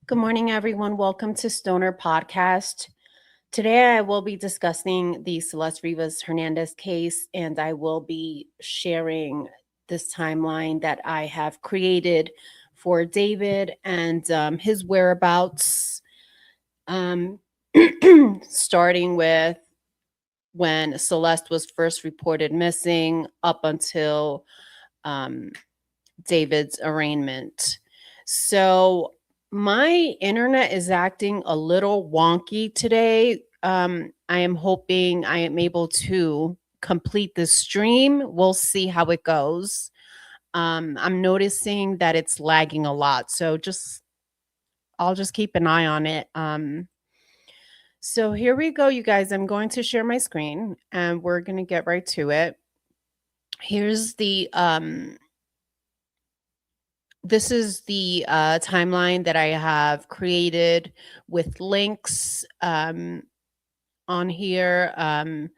Good morning, everyone. Welcome to Stoner Podcast. Today, I will be discussing the Celeste Rivas Hernandez case, and I will be sharing this timeline that I have created for David and his whereabouts, starting with when Celeste was first reported missing up until David's arraignment. So, my internet is acting a little wonky today. I am hoping I am able to complete the stream. We'll see how it goes. I'm noticing that it's lagging a lot, so I'll just keep an eye on it. So here we go, you guys. I'm going to share my screen, and we're going to get right to it. Here's the this is the timeline that I have created with links on here. And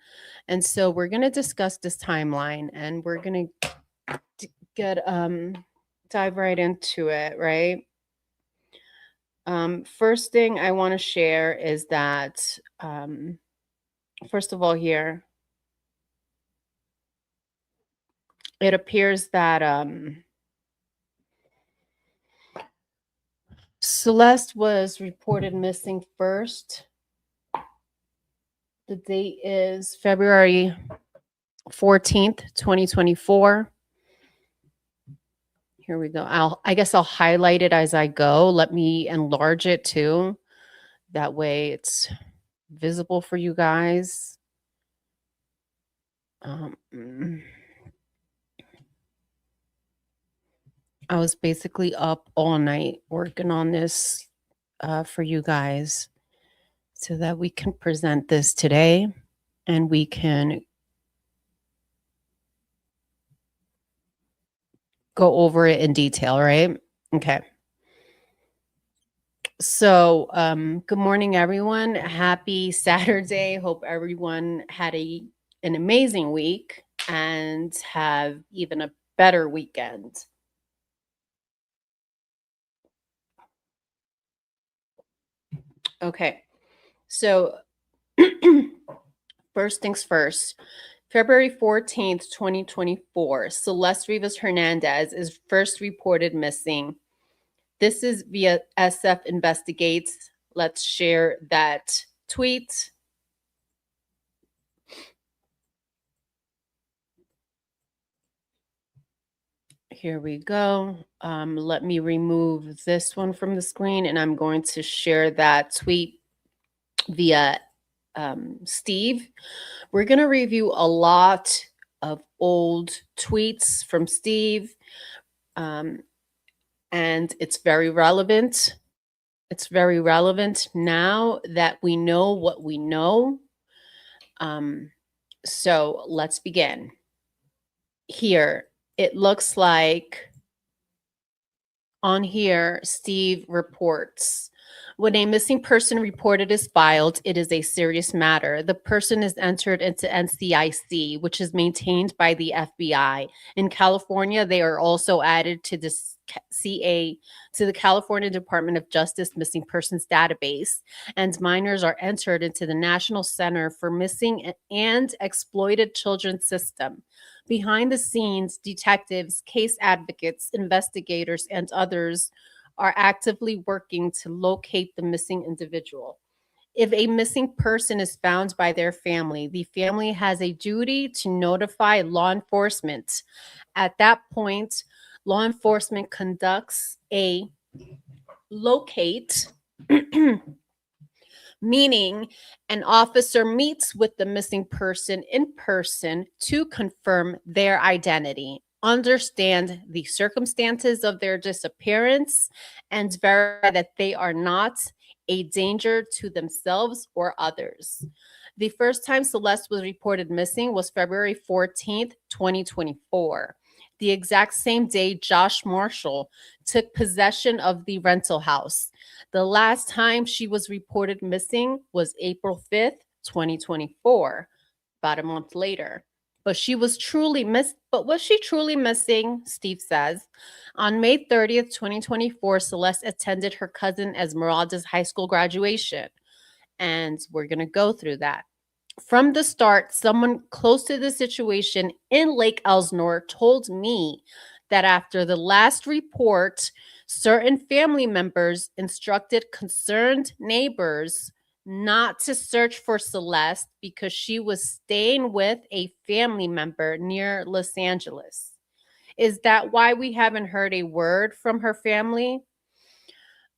so we're going to discuss this timeline, and we're going to get dive right into it, right? First thing I want to share is that first of all, here it appears that Celeste was reported missing first. The date is February 14th, 2024. Here we go. I guess I'll highlight it as I go. Let me enlarge it too. That way it's visible for you guys. I was basically up all night working on this for you guys so that we can present this today and we can go over it in detail, right? Okay. So, good morning, everyone. Happy Saturday. Hope everyone had an amazing week and have even a better weekend. Okay. So, first things first. February 14th, 2024, Celeste Rivas Hernandez is first reported missing. This is via SF Investigates. Let's share that tweet. Here we go. Let me remove this one from the screen, and I'm going to share that tweet via Steve. We're going to review a lot of old tweets from Steve, and it's very relevant. It's very relevant now that we know what we know. So let's begin. Here, it looks like on here, Steve reports, when a missing person reported is filed, it is a serious matter. The person is entered into NCIC, which is maintained by the FBI. In California, they are also added to the the California Department of Justice Missing Persons Database, and minors are entered into the National Center for Missing and Exploited Children system. Behind the scenes, detectives, case advocates, investigators, and others are actively working to locate the missing individual. If a missing person is found by their family, the family has a duty to notify law enforcement. At that point, law enforcement conducts a locate, meaning an officer meets with the missing person in person to confirm their identity, understand the circumstances of their disappearance, and verify that they are not a danger to themselves or others. The first time Celeste was reported missing was February 14th, 2024. The exact same day Josh Marshall took possession of the rental house. The last time she was reported missing was April 5th, 2024, about a month later. But was she truly missing? Steve says. On May 30th, 2024, Celeste attended her cousin Esmeralda's high school graduation. And we're going to go through that. From the start, someone close to the situation in Lake Elsinore told me that after the last report, certain family members instructed concerned neighbors not to search for Celeste because she was staying with a family member near Los Angeles. Is that why we haven't heard a word from her family?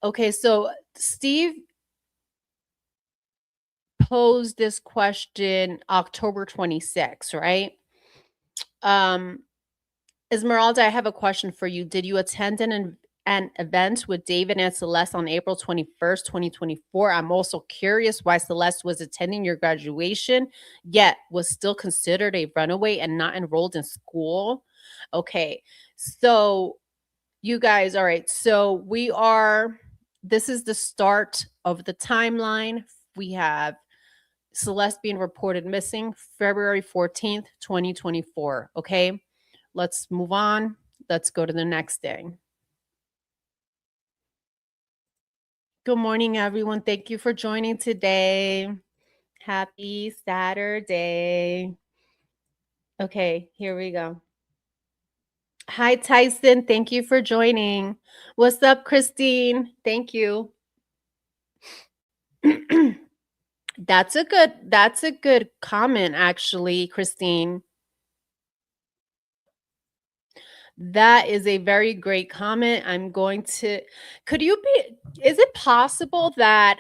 Okay, so Steve posed this question October 26th, right? Esmeralda, I have a question for you. Did you attend an event with David and Celeste on April 21st, 2024? I'm also curious why Celeste was attending your graduation, yet was still considered a runaway and not enrolled in school. Okay, so you guys, all right. So this is the start of the timeline. We have Celeste being reported missing February 14th, 2024. Okay, let's move on. Let's go to the next day. Good morning, everyone. Thank you for joining today. Happy Saturday. Okay, here we go. Hi, Tyson. Thank you for joining. What's up, Christine? Thank you. That's a good comment, actually, Christine. That is a very great comment. Is it possible that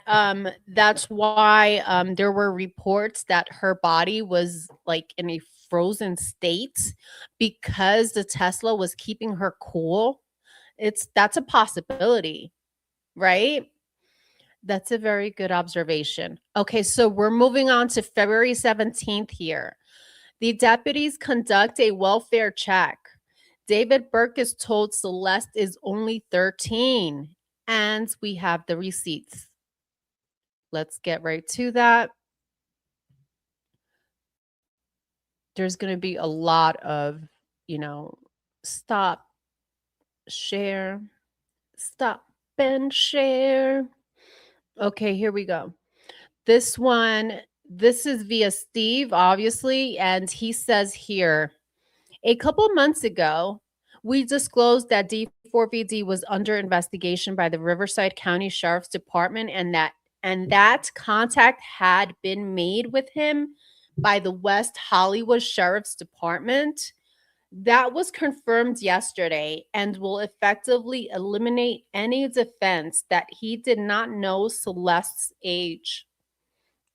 that's why there were reports that her body was like in a frozen state because the Tesla was keeping her cool? That's a possibility, right? That's a very good observation. Okay, so we're moving on to February 17th here. The deputies conduct a welfare check. David Burke is told Celeste is only 13, and we have the receipts. Let's get right to that. There's going to be a lot of, stop, share, stop and share. Okay, here we go. This is via Steve, obviously, and he says here, a couple months ago, we disclosed that D4VD was under investigation by the Riverside County Sheriff's Department and that contact had been made with him by the West Hollywood Sheriff's Department. That was confirmed yesterday and will effectively eliminate any defense that he did not know Celeste's age.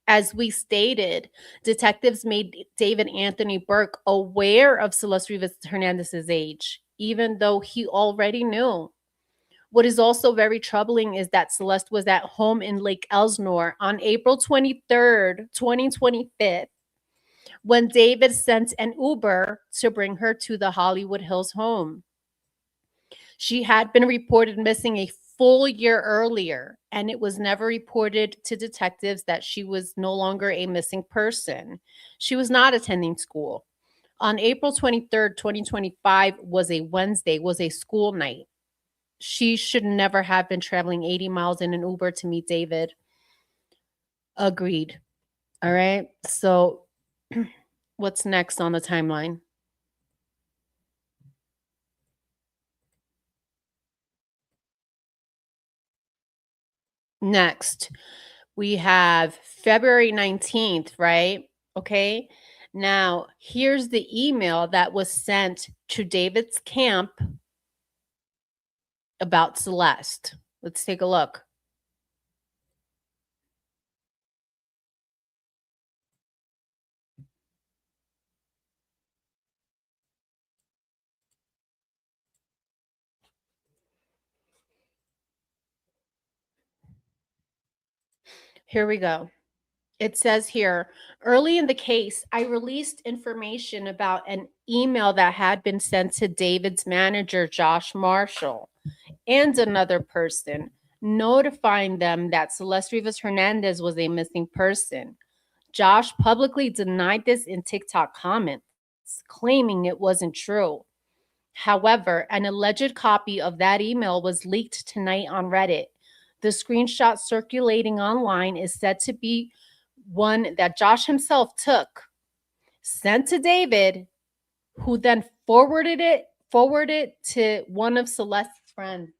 As we stated, detectives made David Anthony Burke aware of Celeste Rivas Hernandez's age, even though he already knew. What is also very troubling is that Celeste was at home in Lake Elsinore on April 23rd, 2025, when David sent an Uber to bring her to the Hollywood Hills home. She had been reported missing a full year earlier, and it was never reported to detectives that she was no longer a missing person. She was not attending school. On April 23rd, 2025 was a Wednesday, was a school night. She should never have been traveling 80 miles in an Uber to meet David. Agreed. All right. So what's next on the timeline? Next, we have February 19th, right? Okay. Now, here's the email that was sent to David's camp about Celeste. Let's take a look. Here we go. It says here, early in the case, I released information about an email that had been sent to David's manager, Josh Marshall, and another person, notifying them that Celeste Rivas Hernandez was a missing person. Josh publicly denied this in TikTok comments. claiming it wasn't true. However, an alleged copy of that email was leaked tonight on Reddit. The screenshot circulating online is said to be one that Josh himself took, sent to David, who then forwarded it to one of Celeste's friends.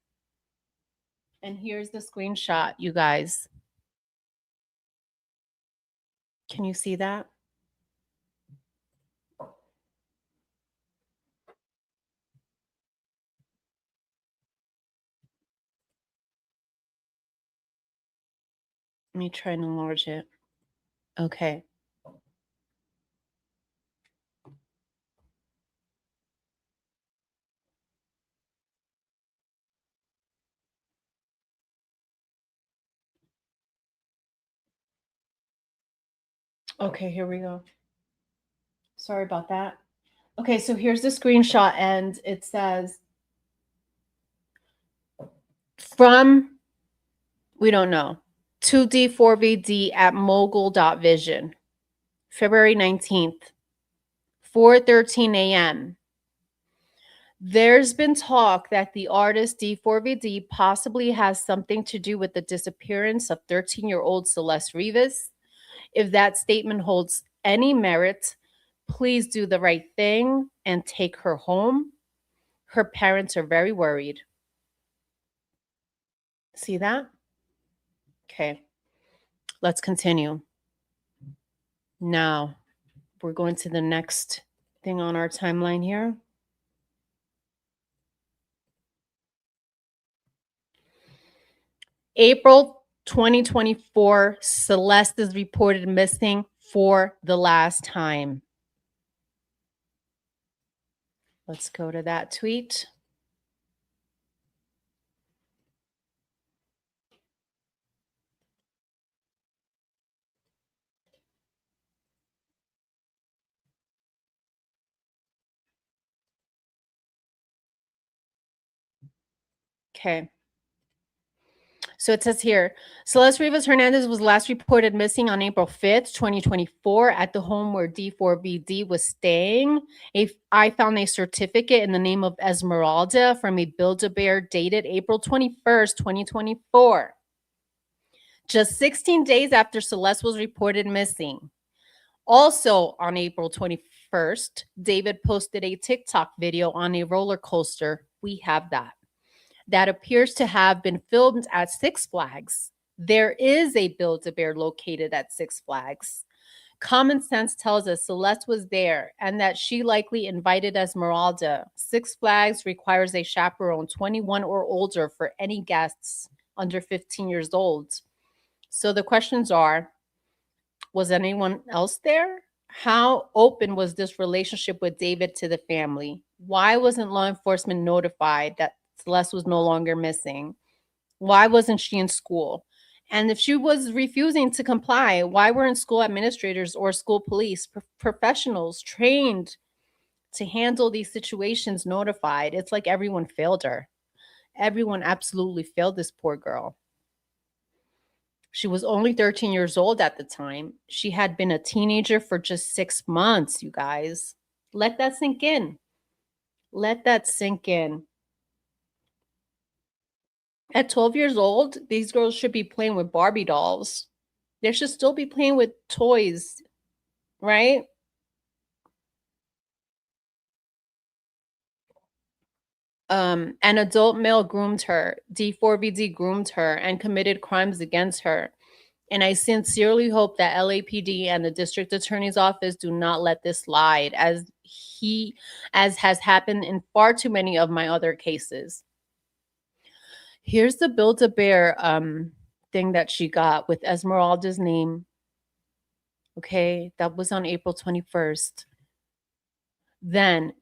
And here's the screenshot, you guys. Can you see that? Let me try and enlarge it. Okay. Okay, here we go. Sorry about that. Okay, so here's the screenshot, and it says, from, we don't know, to D4VD at mogul.vision, February 19th, 4:13 a.m. There's been talk that the artist D4VD possibly has something to do with the disappearance of 13-year-old Celeste Rivas. If that statement holds any merit, please do the right thing and take her home. Her parents are very worried. See that? Okay. Let's continue. Now, we're going to the next thing on our timeline here. April 2024, Celeste is reported missing for the last time. Let's go to that tweet. Okay. So it says here, Celeste Rivas Hernandez was last reported missing on April 5th, 2024 at the home where D4VD was staying. I found a certificate in the name of Esmeralda from a Build-A-Bear dated April 21st, 2024. Just 16 days after Celeste was reported missing. Also on April 21st, David posted a TikTok video on a roller coaster. We have that appears to have been filmed at Six Flags. There is a Build-A-Bear located at Six Flags. Common sense tells us Celeste was there and that she likely invited Esmeralda. Six Flags requires a chaperone 21 or older for any guests under 15 years old. So the questions are, was anyone else there? How open was this relationship with David to the family? Why wasn't law enforcement notified that Celeste was no longer missing? Why wasn't she in school? And if she was refusing to comply, why weren't school administrators or school police professionals trained to handle these situations notified? It's like everyone failed her. Everyone absolutely failed this poor girl. She was only 13 years old at the time. She had been a teenager for just 6 months, you guys. Let that sink in. Let that sink in. At 12 years old, these girls should be playing with Barbie dolls. They should still be playing with toys, right? An adult male groomed her. D4VD groomed her and committed crimes against her. And I sincerely hope that LAPD and the district attorney's office do not let this slide, as has happened in far too many of my other cases. Here's the Build-A-Bear thing that she got with Esmeralda's name. Okay, that was on April 21st. Then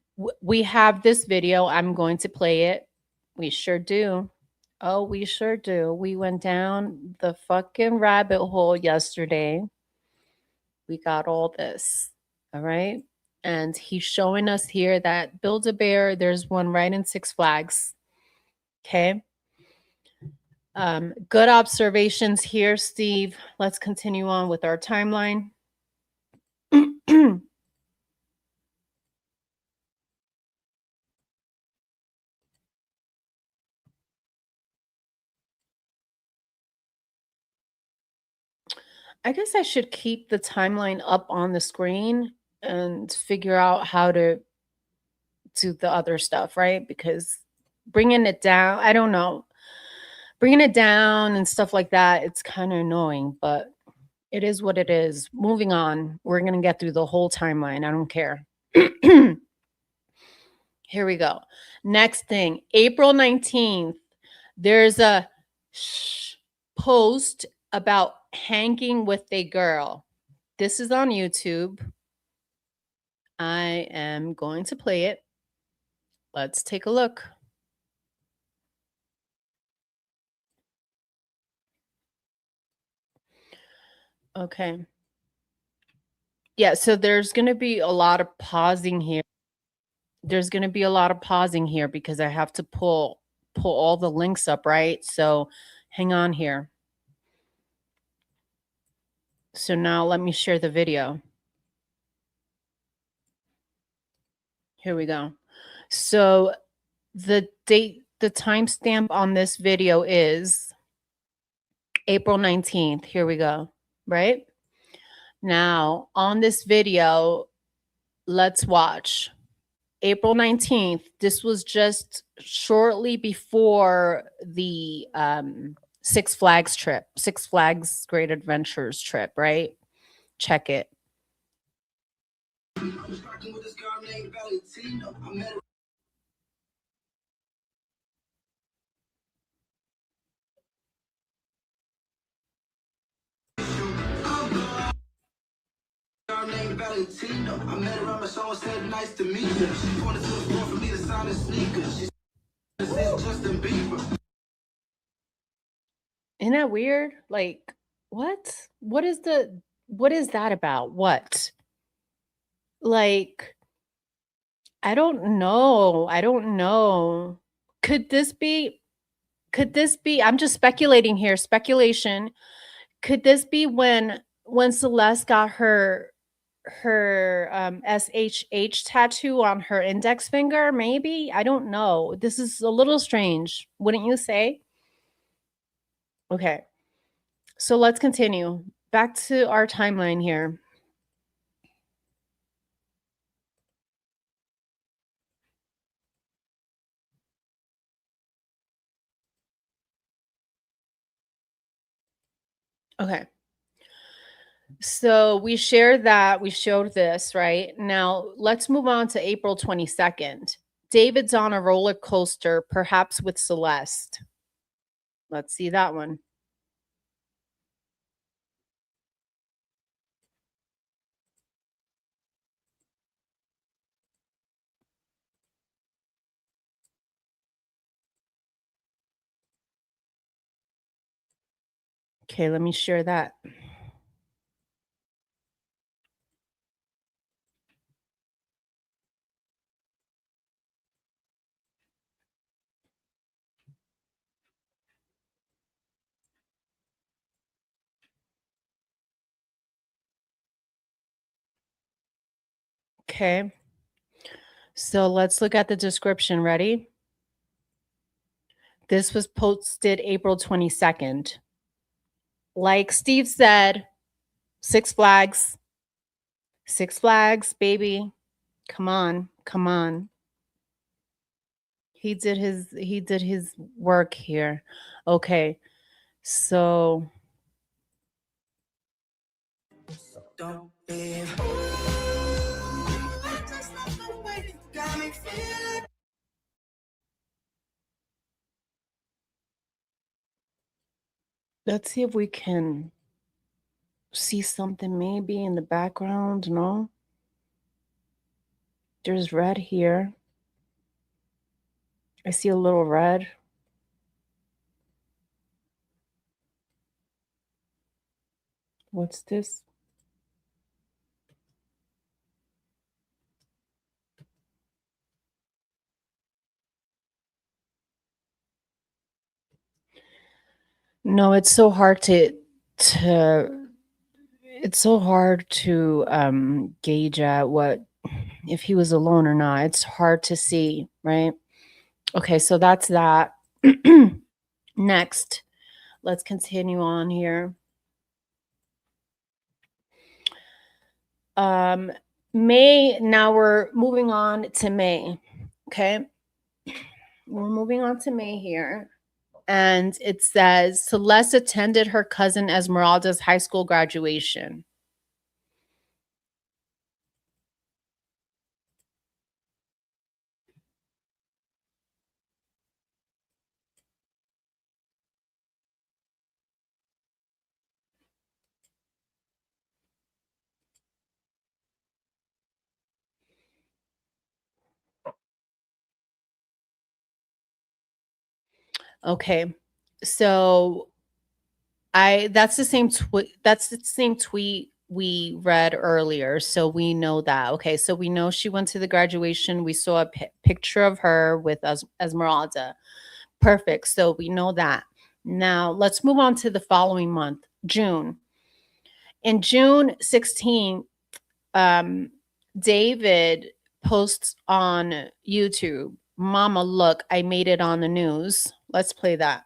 we have this video. I'm going to play it. We sure do. Oh, we sure do. We went down the fucking rabbit hole yesterday. We got all this. All right. And he's showing us here that Build-A-Bear, there's one right in Six Flags. Okay. Good observations here, Steve. Let's continue on with our timeline. I guess I should keep the timeline up on the screen and figure out how to do the other stuff, right? Because bringing it down, I don't know, bringing it down and stuff like that, it's kind of annoying, but it is what it is. Moving on. We're going to get through the whole timeline. I don't care. Here we go. Next thing, April 19th, there's a post about hanging with a girl. This is on YouTube. I am going to play it. Let's take a look. Okay. Yeah, so there's going to be a lot of pausing here. There's going to be a lot of pausing here because I have to pull all the links up, right? So hang on here. So now let me share the video. Here we go. So the date, the timestamp on this video is April 19th. Here we go, right? Now on this video, let's watch. April 19th. This was just shortly before the Six Flags trip, Six Flags Great Adventures trip, right? Check it. Named Valentine. I met her on my show and said nice to meet her. She wanted to the floor for me to sign a sneaker. She said Justin Bieber. Isn't that weird? Like, what? What is that about? What? Like, I don't know. I don't know. Could this be, I'm just speculating here, speculation. Could this be when Celeste got her SHH tattoo on her index finger? Maybe. I don't know. This is a little strange, wouldn't you say? Okay. So let's continue. Back to our timeline here. Okay. So we shared that, we showed this, right? Now let's move on to April 22nd. David's on a roller coaster, perhaps with Celeste. Let's see that one. Okay, let me share that. Okay. So let's look at the description. Ready? This was posted April 22nd. Like Steve said, Six Flags. Six Flags, baby. Come on. Come on. He did his work here. Okay. So Don't leave. let's see if we can see something maybe in the background. No? There's red here. I see a little red. What's this? No, it's so hard to it's so hard to gauge at what if he was alone or not. It's hard to see, right? Okay, so that's that. Next, let's continue on here. May, now we're moving on to May. Okay. We're moving on to May here. And it says Celeste attended her cousin Esmeralda's high school graduation. Okay. So that's the same tweet we read earlier, so we know that. Okay, so we know she went to the graduation. We saw a picture of her with Esmeralda. Perfect. So we know that. Now let's move on to the following month, June. In June 16th, David posts on YouTube, "Mama, look, I made it on the news." Let's play that.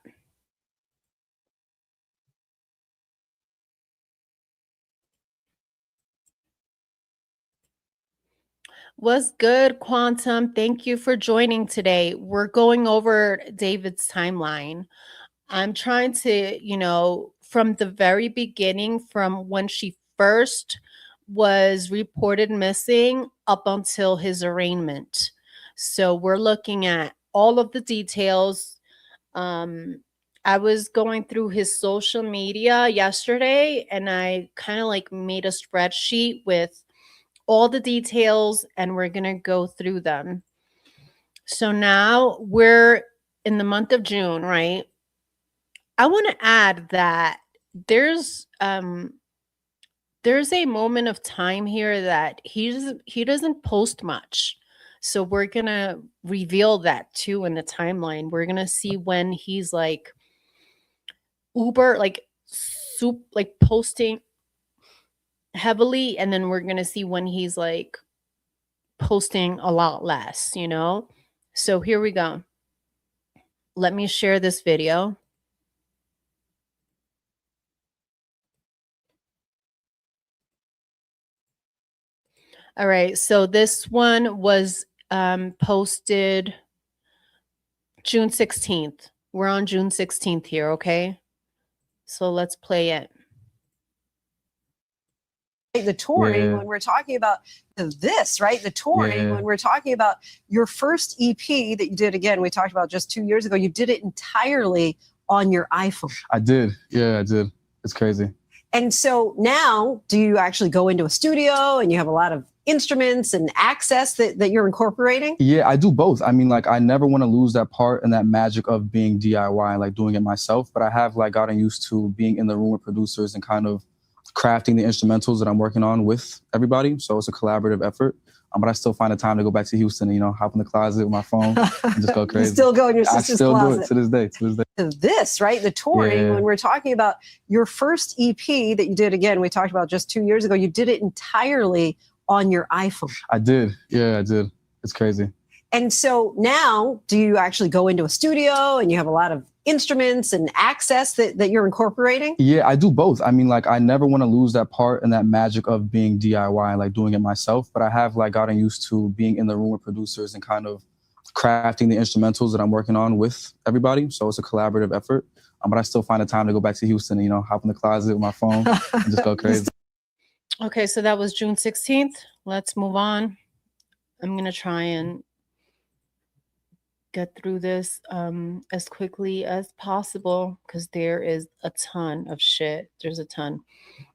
What's good, Quantum? Thank you for joining today. We're going over David's timeline. I'm trying to, from the very beginning, from when she first was reported missing up until his arraignment. So we're looking at all of the details. I was going through his social media yesterday and I kind of like made a spreadsheet with all the details and we're going to go through them. So now we're in the month of June, right? I want to add that there's a moment of time here that he doesn't post much. So we're going to reveal that too in the timeline. We're going to see when he's like uber like posting heavily, and then we're going to see when he's like posting a lot less, So here we go. Let me share this video. All right, so this one was posted June 16th. We're on June 16th here, okay? So let's play it. The touring, when we're talking about this, right? The touring, when we're talking about your first EP that you did, again, we talked about just 2 years ago, you did it entirely on your iPhone. I did. Yeah, I did. It's crazy. And so now, do you actually go into a studio and you have a lot of instruments and access that you're incorporating? Yeah, I do both. I mean, like, I never want to lose that part and that magic of being DIY, like doing it myself. But I have like gotten used to being in the room with producers and kind of crafting the instrumentals that I'm working on with everybody. So it's a collaborative effort. But I still find the time to go back to Houston and, hop in the closet with my phone and just go crazy. You still go in your sister's I still closet. do it to this day. This, right? The touring, when we're talking about your first EP that you did, again, we talked about just 2 years ago, you did it entirely on your iPhone. I did. Yeah, I did. It's crazy. And so now, do you actually go into a studio and you have a lot of instruments and access that you're incorporating? Yeah, I do both. I mean, like, I never want to lose that part and that magic of being DIY, like doing it myself. But I have like gotten used to being in the room with producers and kind of crafting the instrumentals that I'm working on with everybody. So it's a collaborative effort. But I still find the time to go back to Houston and, hop in the closet with my phone and just go crazy. Okay, so that was June 16th. Let's move on. I'm going to try and get through this as quickly as possible because there is a ton of shit. There's a ton.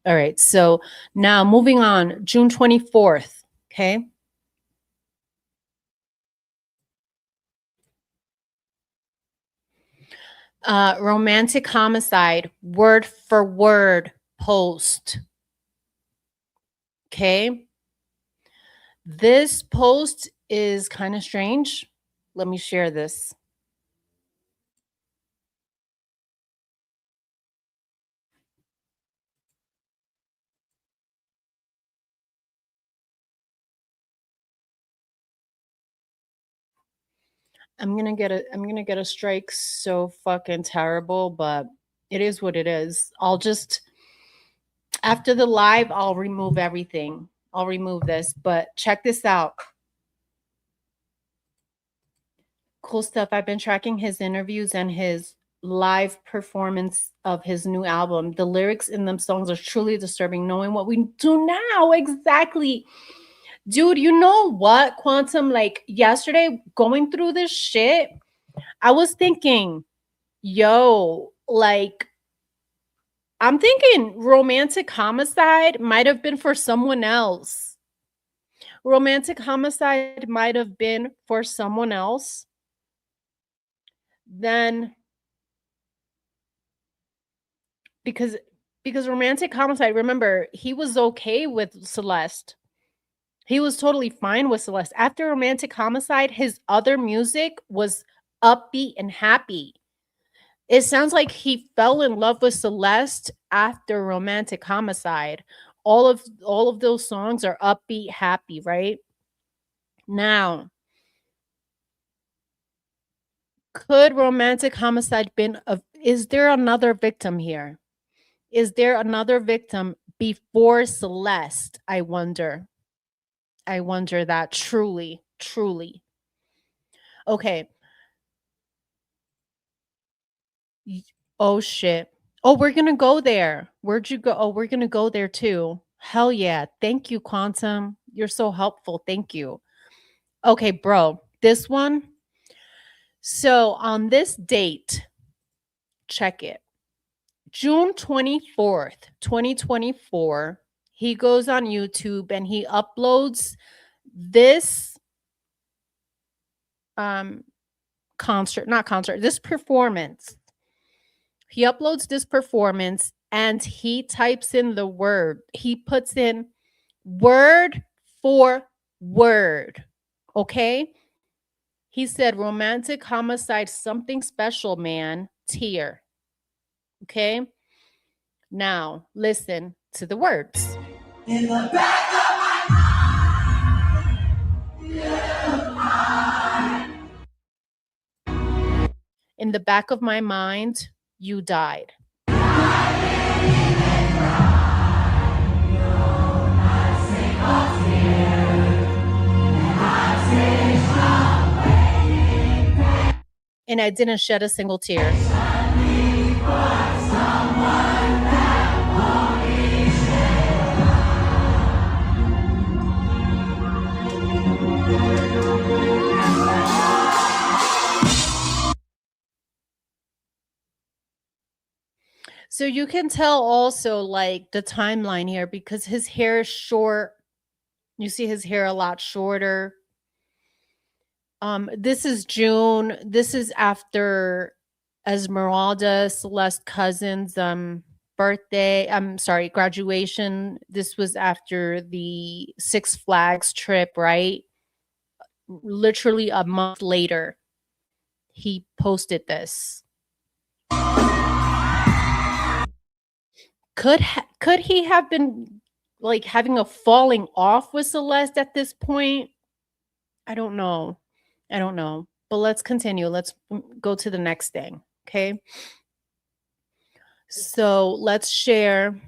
All right, so now moving on, June 24th, okay? Romantic Homicide, word for word post. Okay. This post is kind of strange. Let me share this. I'm gonna get a strike so fucking terrible, but it is what it is. I'll just, after the live, I'll remove everything. I'll remove this, but check this out. Cool stuff. I've been tracking his interviews and his live performance of his new album. The lyrics in them songs are truly disturbing, knowing what we do now. Exactly. Dude, you know what, Quantum? Like yesterday, going through this shit, I was thinking, yo, like, I'm thinking Romantic Homicide might have been for someone else. Romantic Homicide might have been for someone else. Then, because Romantic Homicide, remember, he was okay with Celeste. He was totally fine with Celeste. After Romantic Homicide, his other music was upbeat and happy. It sounds like he fell in love with Celeste after Romantic Homicide. All of those songs are upbeat, happy, right? Now, could Romantic Homicide been is there another victim here? Is there another victim before Celeste? I wonder. I wonder that truly. Okay. Oh shit. Oh, we're gonna go there. Where'd you go? Oh, we're gonna go there too. Hell yeah. Thank you, Quantum. You're so helpful. Thank you. Okay, bro. This one. So on this date, check it. June 24th, 2024, he goes on YouTube and he uploads this this performance. He uploads this performance and he types in the word. He puts in word for word. Okay? He said, Romantic Homicide, something special, man. Tear. Okay? Now, listen to the words. In the back of In the back of my mind, you died. And I didn't shed a single tear. So you can tell also like the timeline here because his hair is short. You see his hair a lot shorter. This is June. This is after Esmeralda, Celeste Cousin's birthday. I'm sorry, graduation. This was after the Six Flags trip, right? Literally a month later, he posted this. Could he have been like having a falling off with Celeste at this point? I don't know. But let's continue. Let's go to the next thing. Okay. So let's share.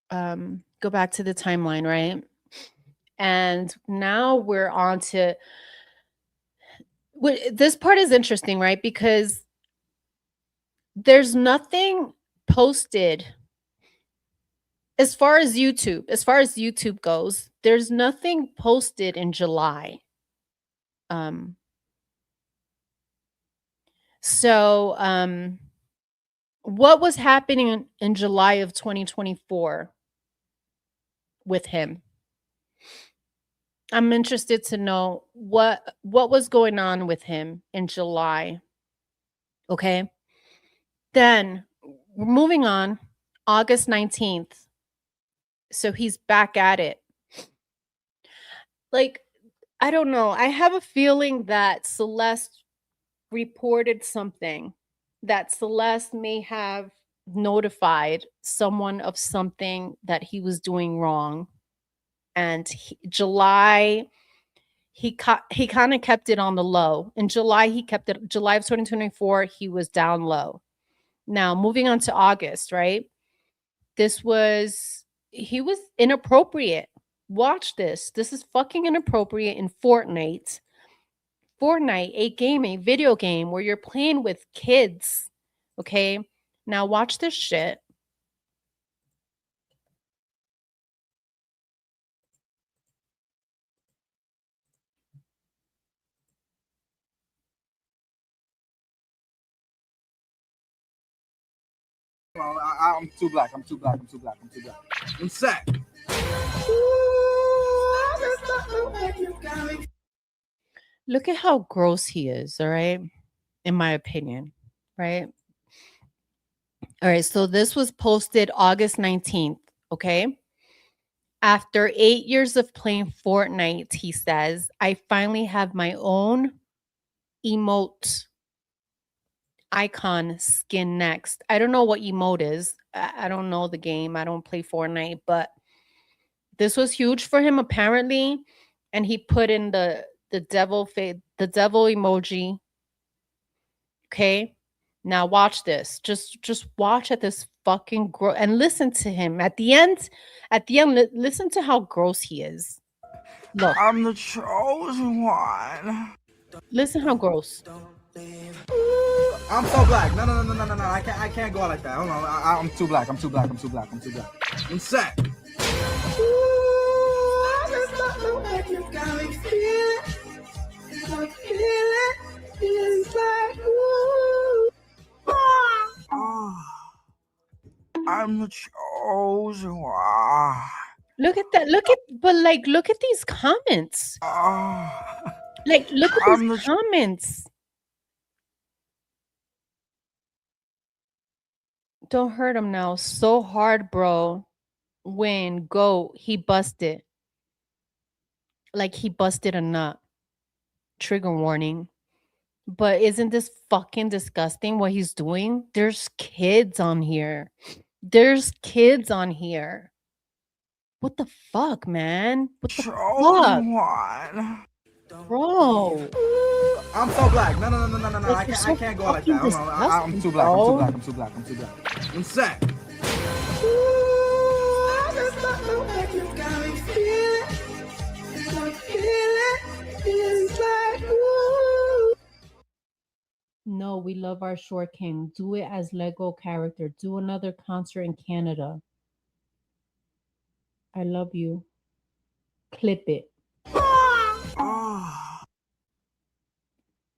Go back to the timeline, right? And now we're on to this part is interesting, right? Because there's nothing posted as far as YouTube goes. There's nothing posted in July. What was happening in July of 2024 with him? I'm interested to know what was going on with him in July. Okay. Then moving on, August 19th. So he's back at it. Like, I don't know. I have a feeling that Celeste reported something, that Celeste may have notified someone of something that he was doing wrong. And July, he kind of kept it on the low. In July, July of 2024, he was down low. Now, moving on to August, right? This was he was inappropriate. Watch this. This is fucking inappropriate in Fortnite. Fortnite, a video game where you're playing with kids. Okay? Now watch this shit. I'm too black. I'm too black. I'm too black. I'm too black. I'm set. Look at how gross he is, all right? In my opinion, right? All right, so this was posted August 19th, okay? After 8 years of playing Fortnite, he says, I finally have my own emote icon skin next. I don't know what emote is. I don't know the game. I don't play Fortnite, but this was huge for him apparently, and he put in the devil emoji. Okay? Now watch this. Just watch at this fucking gross and listen to him. At the end, listen to how gross he is. Look. I'm the chosen one. Listen how gross. I'm so black. No. I can't go out like that. Hold on. I'm too black. I'm too black. I'm too black. I'm too black. I'm set. I'm the chosen one. Look at that. Look at these comments. Like, look at these comments. Don't hurt him now. So hard, bro. When go, he busted. Like he busted a nut. Trigger warning. But isn't this fucking disgusting what he's doing? There's kids on here. There's kids on here. What the fuck, man? What the fuck? One. Bro. I'm so black. No. I can't go out like that. Hold on. I'm too black. I'm too black. I'm too black. I'm set. No, we love our short king. Do it as Lego character. Do another concert in Canada. I love you. Clip it.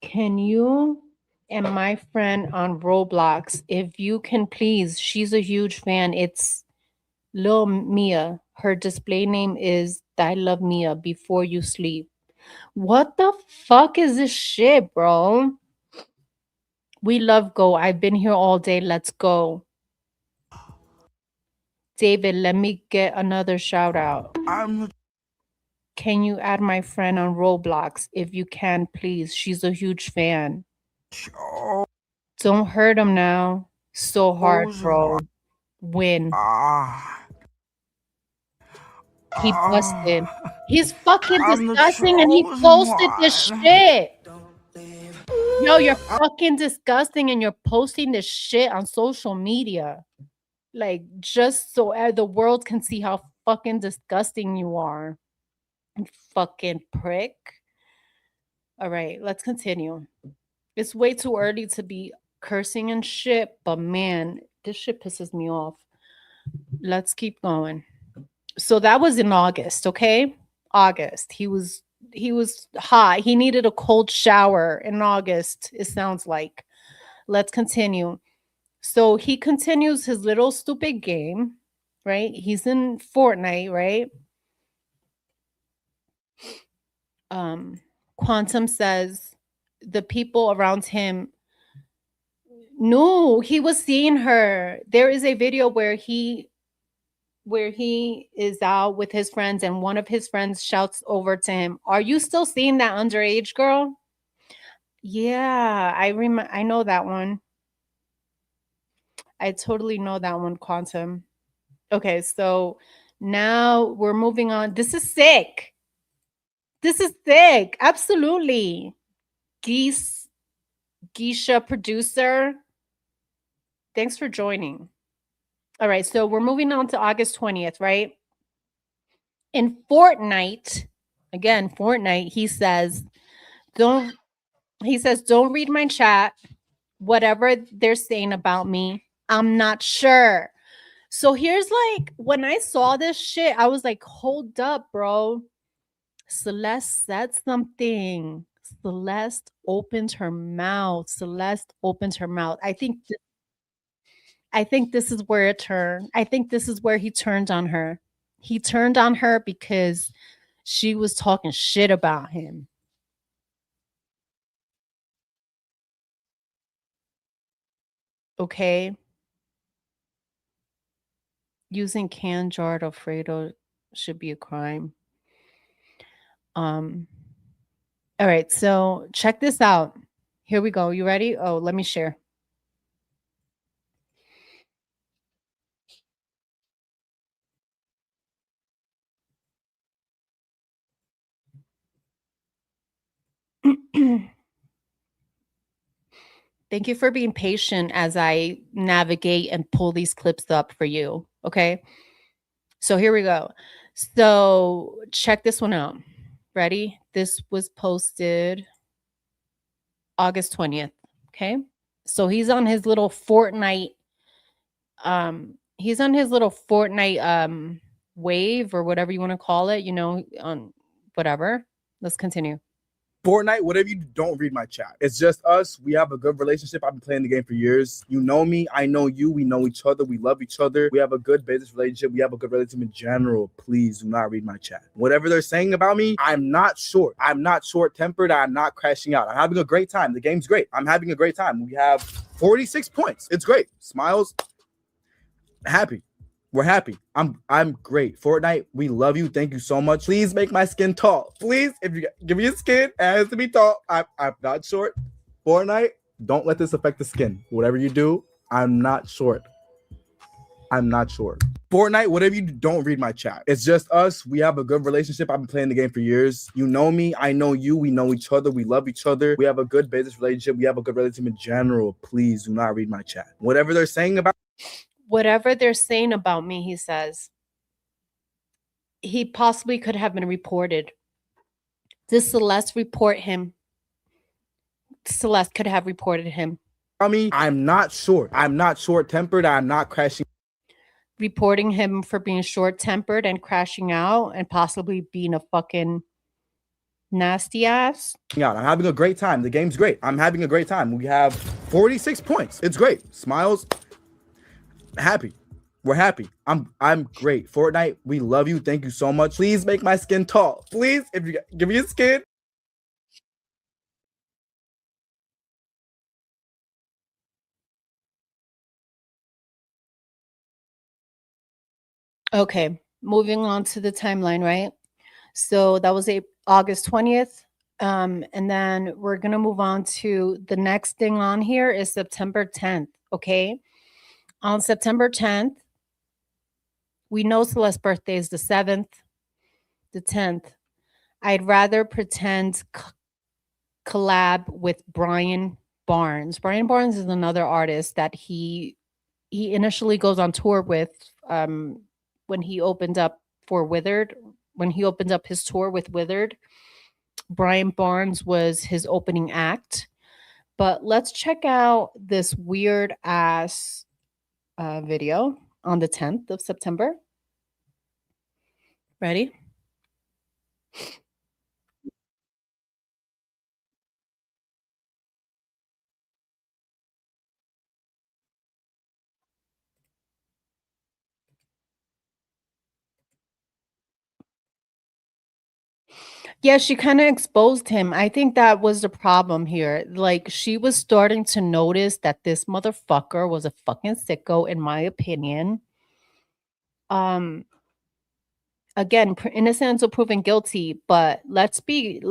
Can you and my friend on Roblox, if you can please, she's a huge fan. It's Lil Mia. Her display name is I Love Mia Before You Sleep. What the fuck is this shit, bro? We love Go. I've been here all day. Let's go. David, let me get another shout out. Can you add my friend on Roblox? If you can, please. She's a huge fan. Don't hurt him now. So hard, bro. Win. He busted. He's fucking disgusting and he posted this shit. Yo, you're fucking disgusting and you're posting this shit on social media. Like, just so the world can see how fucking disgusting you are. You fucking prick. All right, let's continue. It's way too early to be cursing and shit, but man, this shit pisses me off. Let's keep going. So that was in August, okay? August. He was hot. He needed a cold shower in August, it sounds like. Let's continue. So he continues his little stupid game, right? He's in Fortnite, right? Quantum says the people around him. No, he was seeing her. There is a video where he is out with his friends and one of his friends shouts over to him, "Are you still seeing that underage girl?" Yeah, I know that one. I totally know that one, Quantum. Okay, so now we're moving on. This is sick. This is sick. Absolutely. Geisha producer. Thanks for joining. All right, so we're moving on to August 20th, right? In Fortnite, again, Fortnite, he says, don't read my chat. Whatever they're saying about me, I'm not sure. So here's like, when I saw this shit, I was like, hold up, bro. Celeste said something. Celeste opened her mouth. Celeste opens her mouth. I think this is where it turned. I think this is where he turned on her. He turned on her because she was talking shit about him. Okay. Using canned jarred Alfredo should be a crime. All right, so check this out. Here we go. You ready? Oh, let me share. Thank you for being patient as I navigate and pull these clips up for you. Okay. So here we go. So check this one out. Ready? This was posted August 20th. Okay. So he's on his little Fortnite. He's on his little Fortnite wave or whatever you want to call it, on whatever. Let's continue. Fortnite, whatever you do, don't read my chat. It's just us. We have a good relationship. I've been playing the game for years. You know me. I know you. We know each other. We love each other. We have a good business relationship. We have a good relationship in general. Please do not read my chat. Whatever they're saying about me, I'm not short. I'm not short-tempered. I'm not crashing out. I'm having a great time. The game's great. I'm having a great time. We have 46 points. It's great. Smiles. Happy. We're happy. I'm great. Fortnite, we love you. Thank you so much. Please make my skin tall. Please, if you give me a skin, it has to be tall. I'm not short. Fortnite, don't let this affect the skin. Whatever you do, I'm not short. I'm not short. Fortnite, whatever you do, don't read my chat. It's just us. We have a good relationship. I've been playing the game for years. You know me. I know you. We know each other. We love each other. We have a good business relationship. We have a good relationship in general. Please do not read my chat. Whatever they're saying about me, he says, he possibly could have been reported. Did Celeste report him? Celeste could have reported him. I'm not short. I'm not short-tempered. I'm not crashing. Reporting him for being short-tempered and crashing out and possibly being a fucking nasty ass. I'm having a great time. The game's great. I'm having a great time. We have 46 points. It's great. Smiles. Happy. We're happy. I'm great. Fortnite, we love you. Thank you so much. Please make my skin tall. Please, if you give me a skin. Okay, moving on to the timeline, right? So that was August 20th. And then we're going to move on to the next thing on here is September 10th. Okay. On September 10th, we know Celeste's birthday is the 7th, the 10th. I'd rather pretend collab with Brian Barnes. Brian Barnes is another artist that he initially goes on tour with when he opened up for Withered. When he opened up his tour with Withered, Brian Barnes was his opening act. But let's check out this weird ass video on the 10th of September. Ready? Yeah, she kind of exposed him. I think that was the problem here. Like, she was starting to notice that this motherfucker was a fucking sicko, in my opinion. Again, innocent until proven guilty, but let's be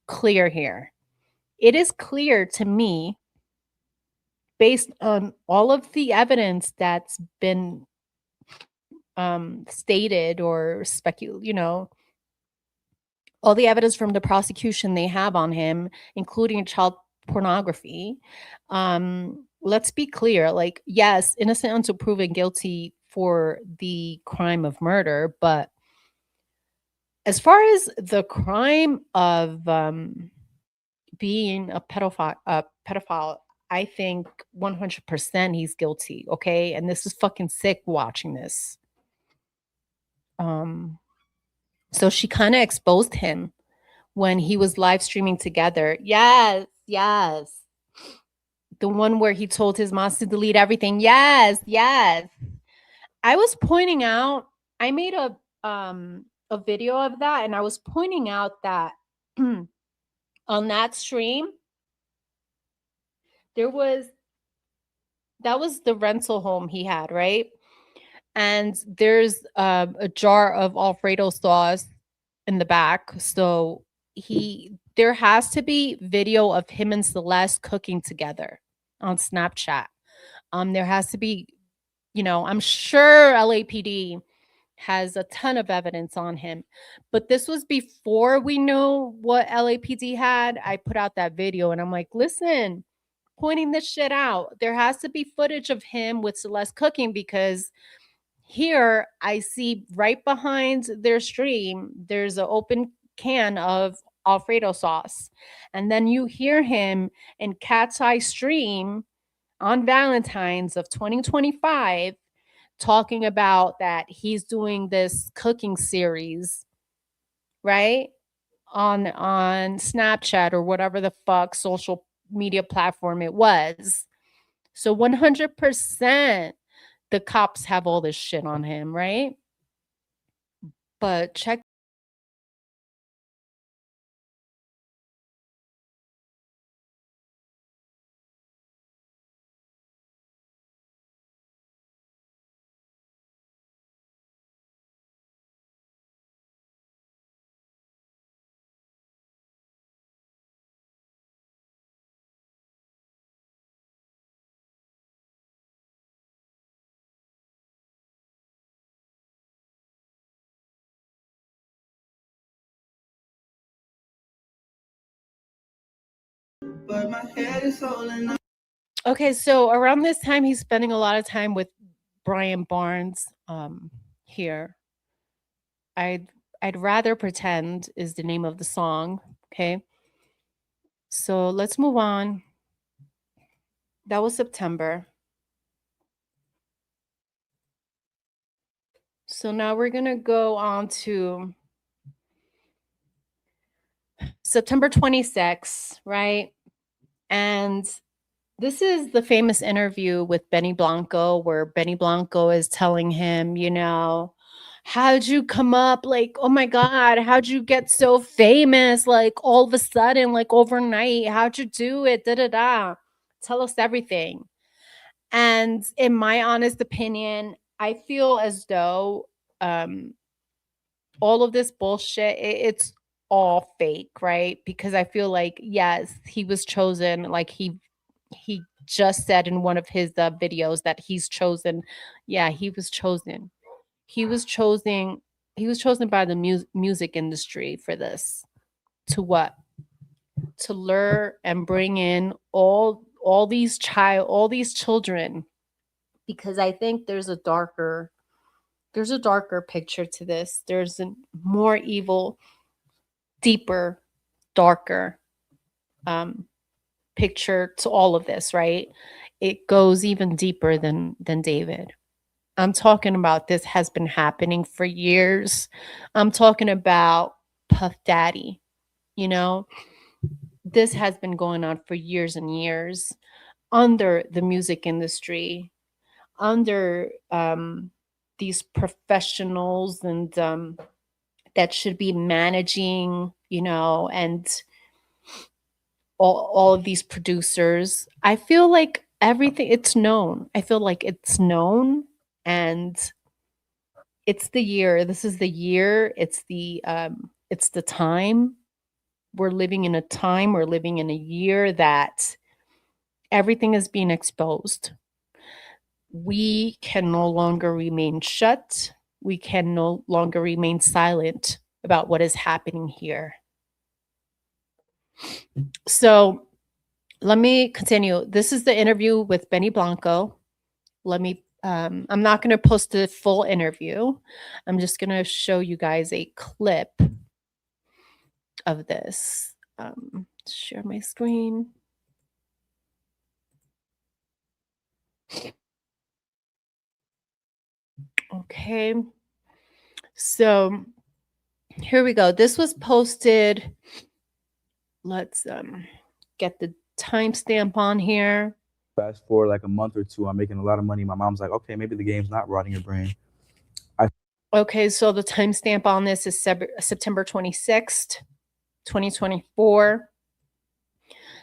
clear here. It is clear to me, based on all of the evidence that's been stated or all the evidence from the prosecution they have on him, including child pornography. Let's be clear. Like, yes, innocent until proven guilty for the crime of murder, but as far as the crime of being a pedophile, I think 100% he's guilty. Okay, and this is fucking sick watching this. So she kind of exposed him when he was live streaming together. Yes, yes. The one where he told his mom to delete everything. Yes, yes. I was pointing out, I made a video of that, and I was pointing out that on that stream, that was the rental home he had, right? And there's a jar of Alfredo sauce in the back. So there has to be video of him and Celeste cooking together on Snapchat. There has to be, I'm sure LAPD has a ton of evidence on him, but this was before we knew what LAPD had. I put out that video and I'm like, listen, pointing this shit out. There has to be footage of him with Celeste cooking, because here I see right behind their stream, there's an open can of Alfredo sauce. And then you hear him in Cat's Eye stream on Valentine's of 2025 talking about that he's doing this cooking series, right? On Snapchat or whatever the fuck social media platform it was. So 100% the cops have all this shit on him, right? But check. But my head is swollen up. Okay, so around this time, he's spending a lot of time with Brian Barnes here. I'd rather pretend is the name of the song. Okay. So let's move on. That was September. So now we're going to go on to September 26th, right? And this is the famous interview with Benny Blanco, where Benny Blanco is telling him, how'd you come up? Like, oh my God, how'd you get so famous? Like all of a sudden, like overnight, how'd you do it? Da da da. Tell us everything. And in my honest opinion, I feel as though all of this bullshit, it's all fake, right? Because I feel like, yes, he was chosen. Like he just said in one of his videos that he's chosen. Yeah, he was chosen. He was chosen by the music industry for this. To what? To lure and bring in all these children, because I think there's a darker picture to this. There's a more evil, deeper, darker picture to all of this, right? It goes even deeper than David. I'm talking about this has been happening for years. I'm talking about Puff Daddy. This has been going on for years and years under the music industry, under these professionals and that should be managing, and all of these producers. I feel like everything, it's known. I feel like it's known, and it's the year. This is the year. It's the time. We're living in a year that everything is being exposed. We can no longer remain shut. We can no longer remain silent about what is happening here. So let me continue. This is the interview with Benny Blanco. I'm not going to post the full interview. I'm just going to show you guys a clip of this. Share my screen. Okay. So here we go. This was posted. Let's get the timestamp on here. Fast forward like a month or two, I'm making a lot of money. My mom's like, okay, maybe the game's not rotting your brain. Okay, so the timestamp on this is September 26th, 2024.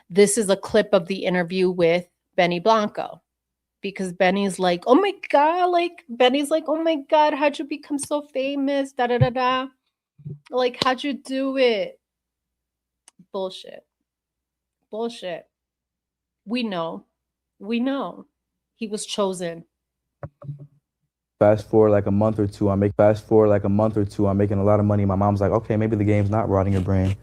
This is a clip of the interview with Benny Blanco, because Benny's like, oh my God, like, Benny's like, oh my God, how'd you become so famous? Da da da da. Like, how'd you do it? Bullshit. Bullshit. We know. We know. He was chosen. Fast forward like a month or two, I'm making a lot of money. My mom's like, okay, maybe the game's not rotting your brain.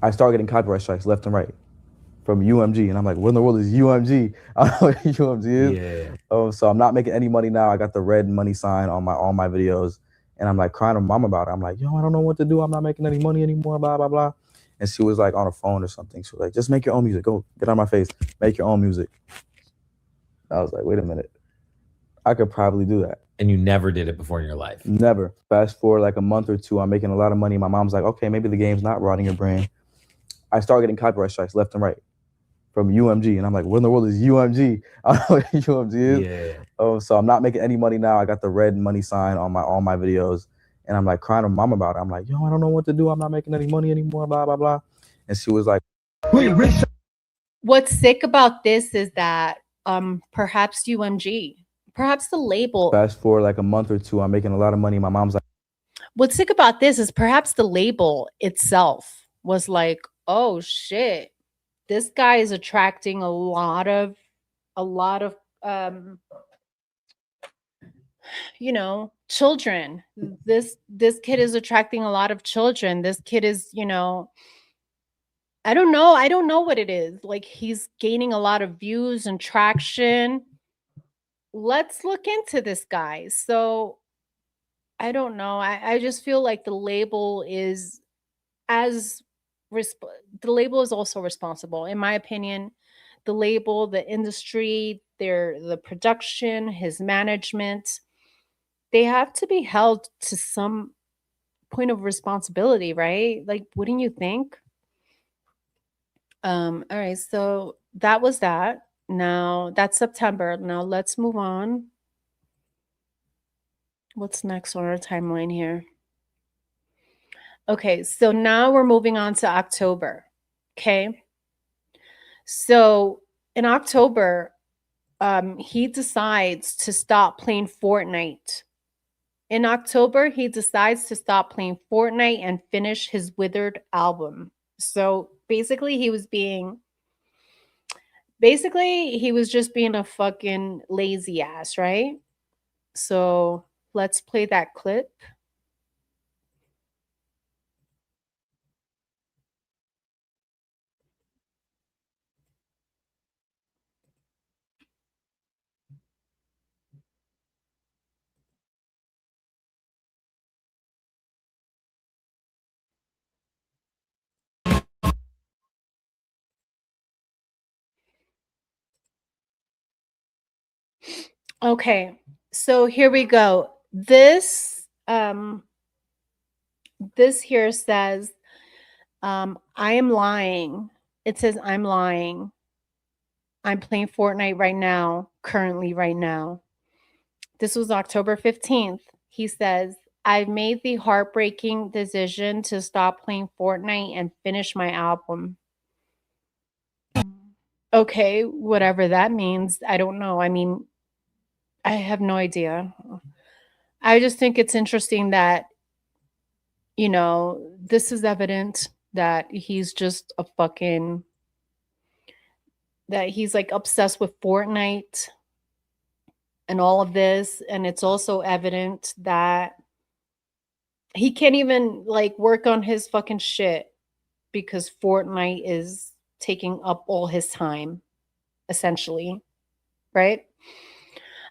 I start getting copyright strikes left and right from UMG, and I'm like, what in the world is UMG? I don't know what UMG is. Yeah. So I'm not making any money now. I got the red money sign on all my videos, and I'm like crying to mom about it. I'm like, yo, I don't know what to do. I'm not making any money anymore. Blah blah blah. And she was like on a phone or something. She was like, just make your own music. Go get out of my face. Make your own music. I was like, wait a minute. I could probably do that. And you never did it before in your life? Never. Fast forward like a month or two, I'm making a lot of money. My mom's like, okay, maybe the game's not rotting your brain. I start getting copyright strikes left and right from UMG, and I'm like, what in the world is UMG? I don't know what UMG is. Yeah. So I'm not making any money now. I got the red money sign on all my videos, and I'm like crying to mom about it. I'm like, yo, I don't know what to do. I'm not making any money anymore. Blah blah blah. And she was like, what's sick about this is that perhaps UMG, perhaps the label. Fast forward like a month or two, I'm making a lot of money. My mom's like, what's sick about this is perhaps the label itself was like, oh shit, this guy is attracting a lot of you know, children. This kid is attracting a lot of children. This kid is, you know, I don't know what it is. Like, he's gaining a lot of views and traction. Let's look into this guy. So I don't know. I just feel like the label is the label is also responsible, in my opinion. The label, the industry, the production, his management, they have to be held to some point of responsibility, right? Like, wouldn't you think? All right, so that was that. Now that's September. Now let's move on. What's next on our timeline here? Okay, so now we're moving on to October. Okay. So in October, he decides to stop playing Fortnite. In October, he decides to stop playing Fortnite and finish his Withered album. So basically, he was just being a fucking lazy ass, right? So let's play that clip. Okay, so here we go. This here says, I am lying. It says, I'm lying. I'm playing Fortnite right now, currently right now. This was October 15th. He says, I've made the heartbreaking decision to stop playing Fortnite and finish my album. Okay, whatever that means. I don't know. I mean, I have no idea. I just think it's interesting that, you know, this is evident that he's just that he's like obsessed with Fortnite and all of this. And it's also evident that he can't even like work on his fucking shit because Fortnite is taking up all his time, essentially. Right?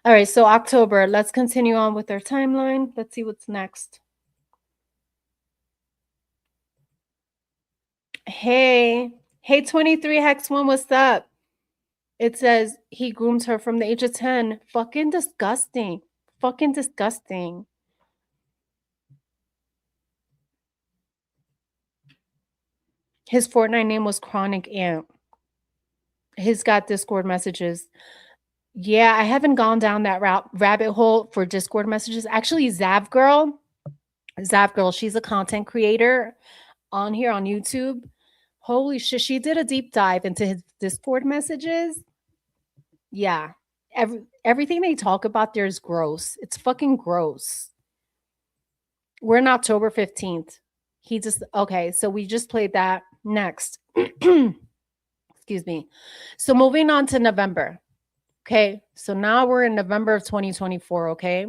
All right, so October. Let's continue on with our timeline. Let's see what's next. Hey, 23 Hex 1, what's up? It says he groomed her from the age of 10. Fucking disgusting. Fucking disgusting. His Fortnite name was Chronic Ant. He's got Discord messages. Yeah, I haven't gone down that rabbit hole for Discord messages. Actually, Zav Girl, she's a content creator on here on YouTube. Holy shit, she did a deep dive into his Discord messages. Yeah, everything they talk about there is gross. It's fucking gross. We're in October 15th. Okay, so we just played that. Next. Excuse me. So moving on to November. Okay, so now we're in November of 2024, okay?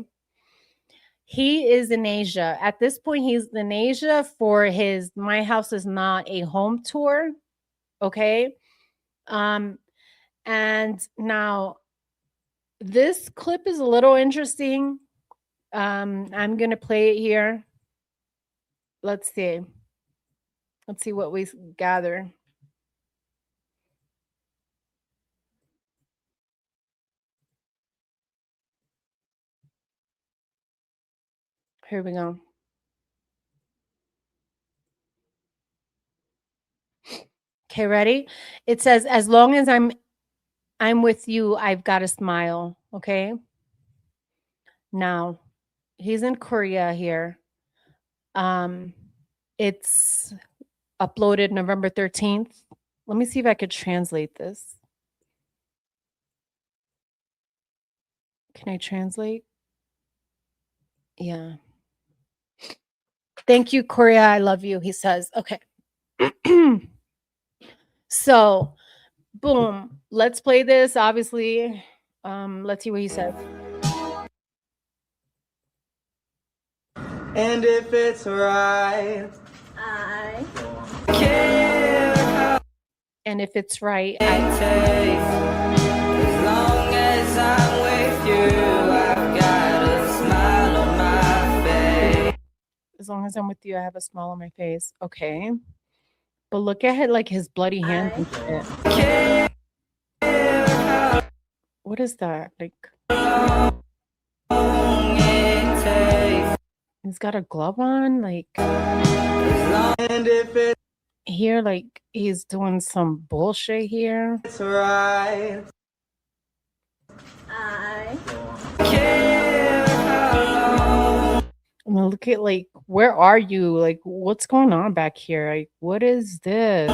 He is in Asia. At this point, he's in Asia for his My House Is Not a Home tour, okay? And now this clip is a little interesting. I'm going to play it here. Let's see. Let's see what we gather. Here we go. Okay, ready? It says, as long as I'm with you, I've got a smile. Okay. Now, he's in Korea here. It's uploaded November 13th. Let me see if I could translate this. Can I translate? Yeah. Thank you, Korea. I love you, he says. Okay. So, boom. Let's play this, obviously. Let's see what he says. And if it's right, I care And if it's right, it takes. As long as I'm with you, I've got a smile on my face. as long as I'm with you, I have a smile on my face. Okay. But look at it, like his bloody hands and shit. What is that? Like, he's got a glove on, like, And if here, like he's doing some bullshit here. it's right, I care how I mean, look at, like, where are you? Like, what's going on back here? Like, what is this?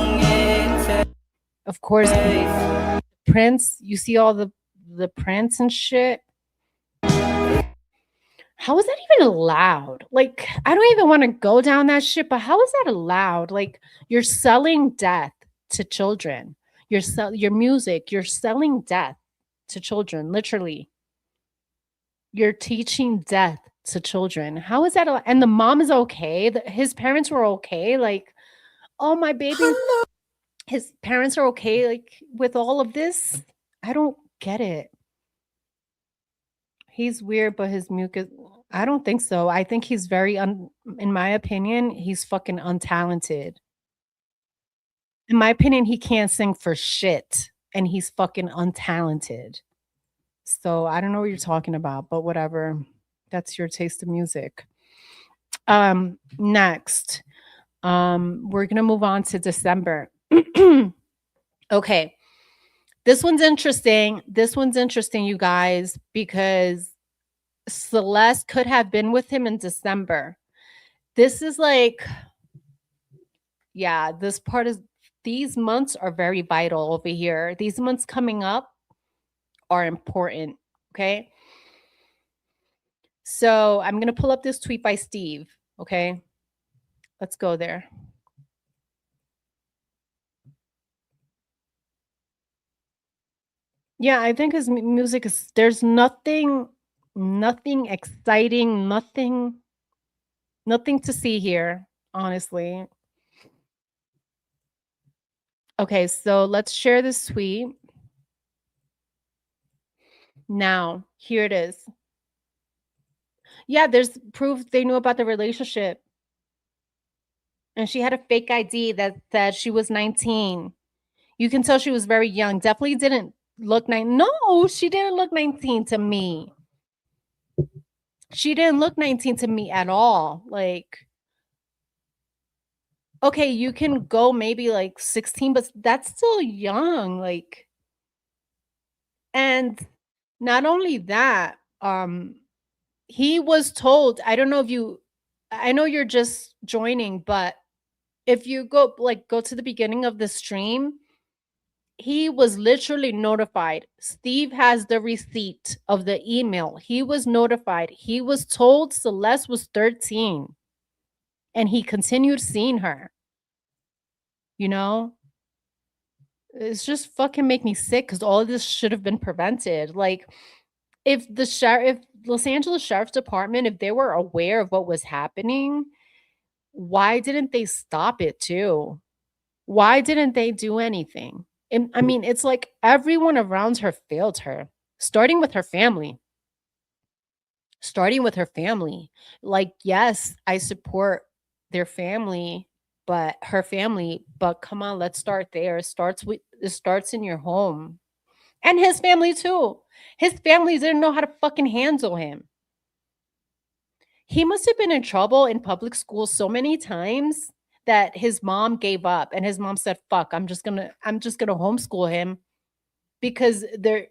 Of course, prints. You see all the prints and shit. How is that even allowed? Like, I don't even want to go down that shit, but how is that allowed? Like, you're selling death to children. Your music, you're selling death to children, literally. You're teaching death to children. How is that and the mom is okay? His parents were okay? Like, oh, my baby. His parents are okay, like, with all of this? I don't get it. He's weird, but his music, I don't think so. I think he's very, in my opinion, he's fucking untalented. In my opinion, he can't sing for shit, and he's fucking untalented. So I don't know what you're talking about, but whatever. That's your taste of music. Next, we're gonna move on to December. Okay. This one's interesting. This one's interesting, you guys, because Celeste could have been with him in December. This is like, yeah, this part is, these months are very vital over here. These months coming up are important. Okay. So I'm going to pull up this tweet by Steve. Okay. Let's go there. Yeah, I think his music is, there's nothing exciting, nothing to see here, honestly. Okay, so let's share this tweet. Now, here it is. Yeah, there's proof they knew about the relationship. And she had a fake ID that said she was 19. You can tell she was very young. Definitely didn't look 9. No, she didn't look 19 to me. She didn't look 19 to me at all. Like, okay, you can go maybe like 16, but that's still young. Like, and not only that, he was told, I don't know if you, I know you're just joining, but if you go to the beginning of the stream, he was literally notified. Steve has the receipt of the email. He was notified. He was told Celeste was 13 and he continued seeing her. You know, it's just fucking make me sick because all of this should have been prevented. Like, if Los Angeles Sheriff's Department, if they were aware of what was happening, why didn't they stop it too? Why didn't they do anything? And, I mean, it's like everyone around her failed her, starting with her family. Like, yes, I support their family, but her family, but come on, let's start there. It starts in your home. And his family too. His family didn't know how to fucking handle him. He must have been in trouble in public school so many times that his mom gave up, and his mom said, fuck, I'm just gonna homeschool him because the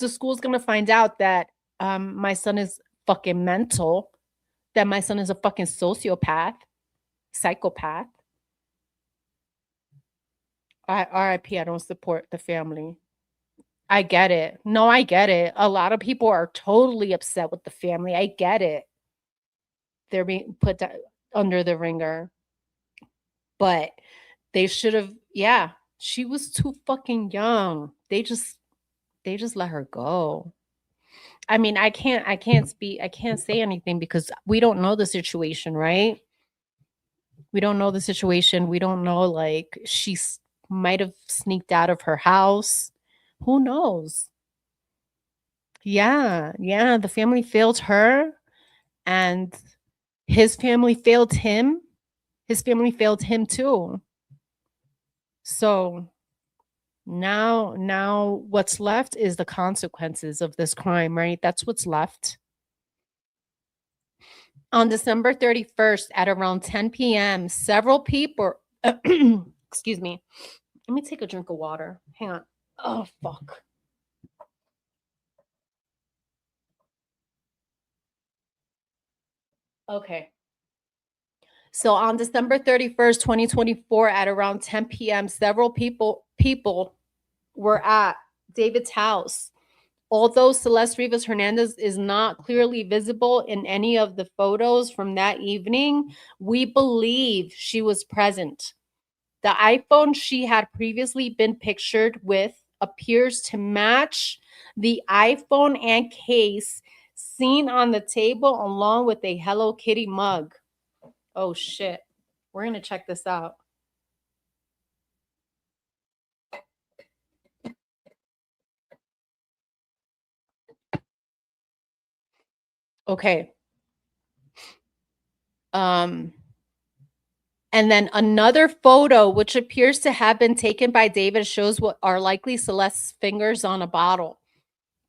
school's gonna find out that my son is fucking mental, that my son is a fucking psychopath. RIP, I don't support the family. I get it. No, I get it. A lot of people are totally upset with the family. I get it. They're being put under the ringer. But they should have, yeah, she was too fucking young. They just let her go. I mean, I can't say anything because we don't know the situation, right? We don't know the situation. We don't know, like, she might have sneaked out of her house. Who knows? Yeah, the family failed her and his family failed him. His family failed him too. So now what's left is the consequences of this crime, right? That's what's left. On December 31st at around 10 p.m., several people, excuse me. Let me take a drink of water. Hang on. Oh, fuck. Okay. So on December 31st, 2024, at around 10 p.m., several people were at David's house. Although Celeste Rivas Hernandez is not clearly visible in any of the photos from that evening, we believe she was present. The iPhone she had previously been pictured with appears to match the iPhone and case seen on the table along with a Hello Kitty mug. Oh shit. We're going to check this out. Okay. And then another photo, which appears to have been taken by David, shows what are likely Celeste's fingers on a bottle.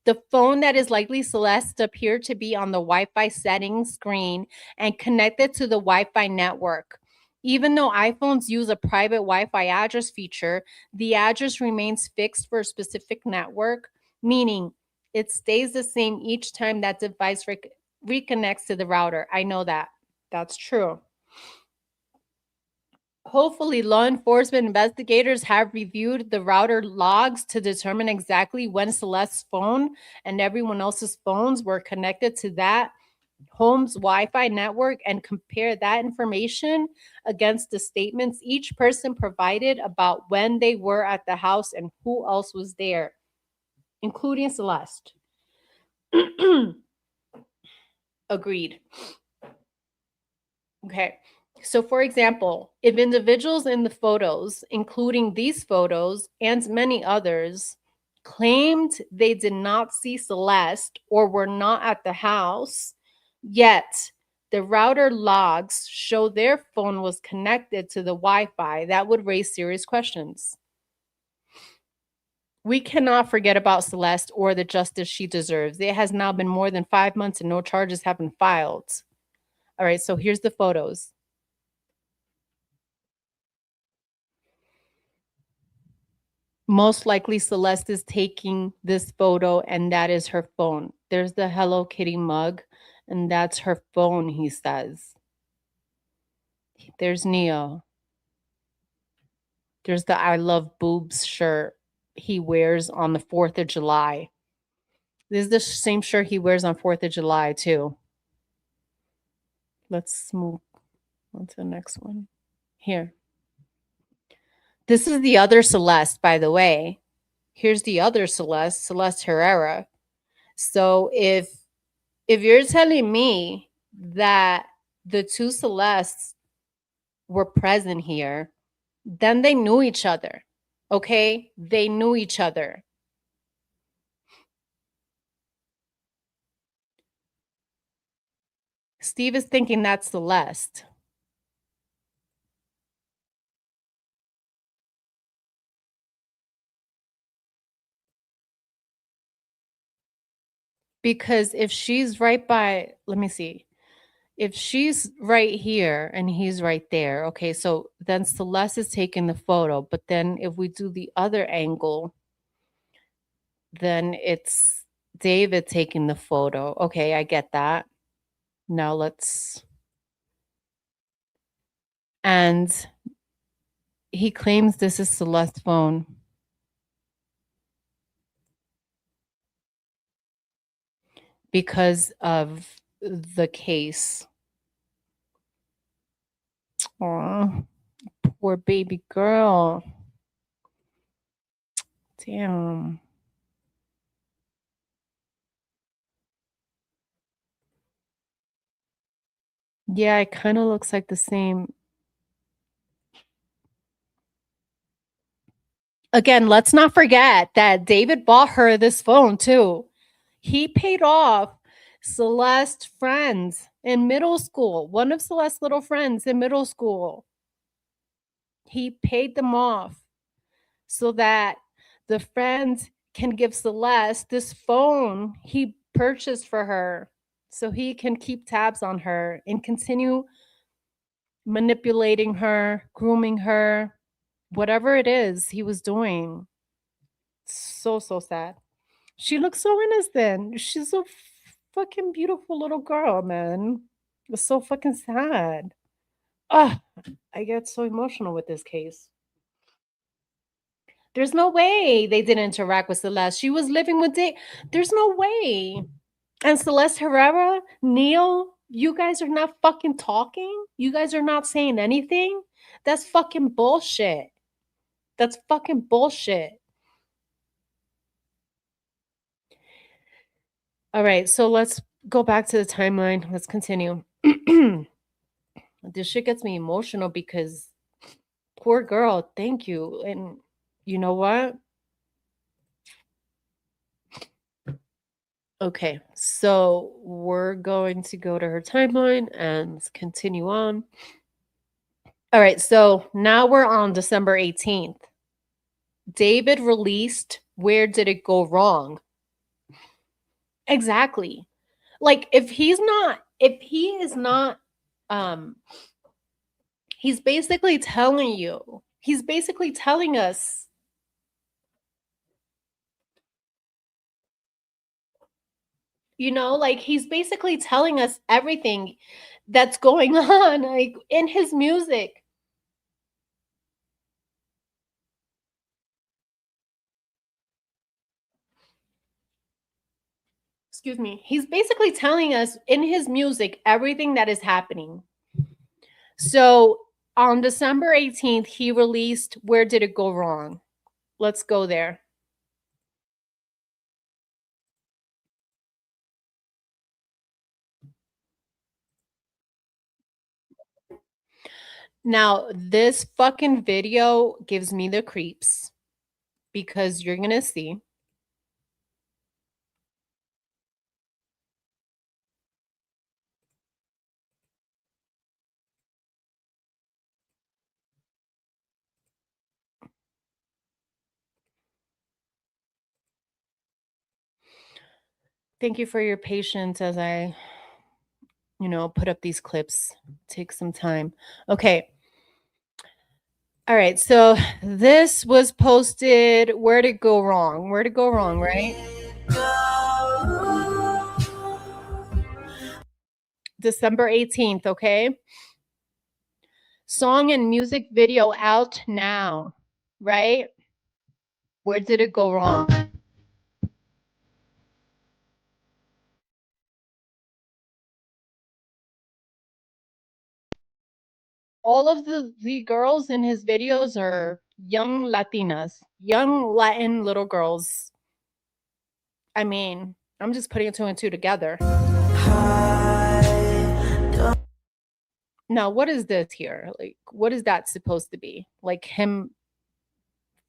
The phone that is likely Celeste appeared to be on the Wi-Fi settings screen and connected to the Wi-Fi network. Even though iPhones use a private Wi-Fi address feature, the address remains fixed for a specific network, meaning it stays the same each time that device reconnects to the router. I know that. That's true. Hopefully, law enforcement investigators have reviewed the router logs to determine exactly when Celeste's phone and everyone else's phones were connected to that home's Wi-Fi network and compare that information against the statements each person provided about when they were at the house and who else was there, including Celeste. Agreed. Okay. So, for example, if individuals in the photos, including these photos and many others, claimed they did not see Celeste or were not at the house, yet the router logs show their phone was connected to the Wi-Fi. That would raise serious questions. We cannot forget about Celeste or the justice she deserves. It has now been more than 5 months and no charges have been filed. All right, so here's the photos. Most likely Celeste is taking this photo and that is her phone. There's the Hello Kitty mug and that's her phone, he says. There's Neo. There's the I Love Boobs shirt he wears on the 4th of July. This is the same shirt he wears on 4th of July too. Let's move on to the next one. Here. This is the other Celeste, by the way. Here's the other Celeste, Celeste Herrera. So if you're telling me that the two Celestes were present here, then they knew each other. Okay? They knew each other. Steve is thinking that's Celeste. Because if she's right by, let me see. If she's right here and he's right there, okay, so then Celeste is taking the photo. But then if we do the other angle, then it's David taking the photo. Okay, I get that. Now let's... And he claims this is Celeste's phone. Because of the case. Aw, poor baby girl. Damn. Yeah, it kind of looks like the same. Again, let's not forget that David bought her this phone too. He paid off Celeste's friends in middle school, one of Celeste's little friends in middle school. He paid them off so that the friends can give Celeste this phone he purchased for her so he can keep tabs on her and continue manipulating her, grooming her, whatever it is he was doing. So sad. She looks so innocent. She's a fucking beautiful little girl, man. It's so fucking sad. Ah, I get so emotional with this case. There's no way they didn't interact with Celeste. She was living with Dave. There's no way. And Celeste Herrera, Neil, you guys are not fucking talking? You guys are not saying anything? That's fucking bullshit. That's fucking bullshit. All right, so let's go back to the timeline. Let's continue. This shit gets me emotional because poor girl, thank you. And you know what? Okay, so we're going to go to her timeline and continue on. All right, so now we're on December 18th. David released Where Did It Go Wrong? Exactly. Like if he is not he's basically telling us like he's basically telling us everything that's going on like in his music. Excuse me. He's basically telling us in his music everything that is happening. So on December 18th, he released Where Did It Go Wrong? Let's go there. Now, this fucking video gives me the creeps because you're going to see. Thank you for your patience as I, put up these clips. Take some time. Okay. All right. So this was posted. Where'd it go wrong? Where'd it go wrong, right? December 18th. Okay. Song and music video out now, right? Where did it go wrong? All of the girls in his videos are young Latinas, young Latin little girls. I mean, I'm just putting two and two together. Now, what is this here? Like, what is that supposed to be? Like him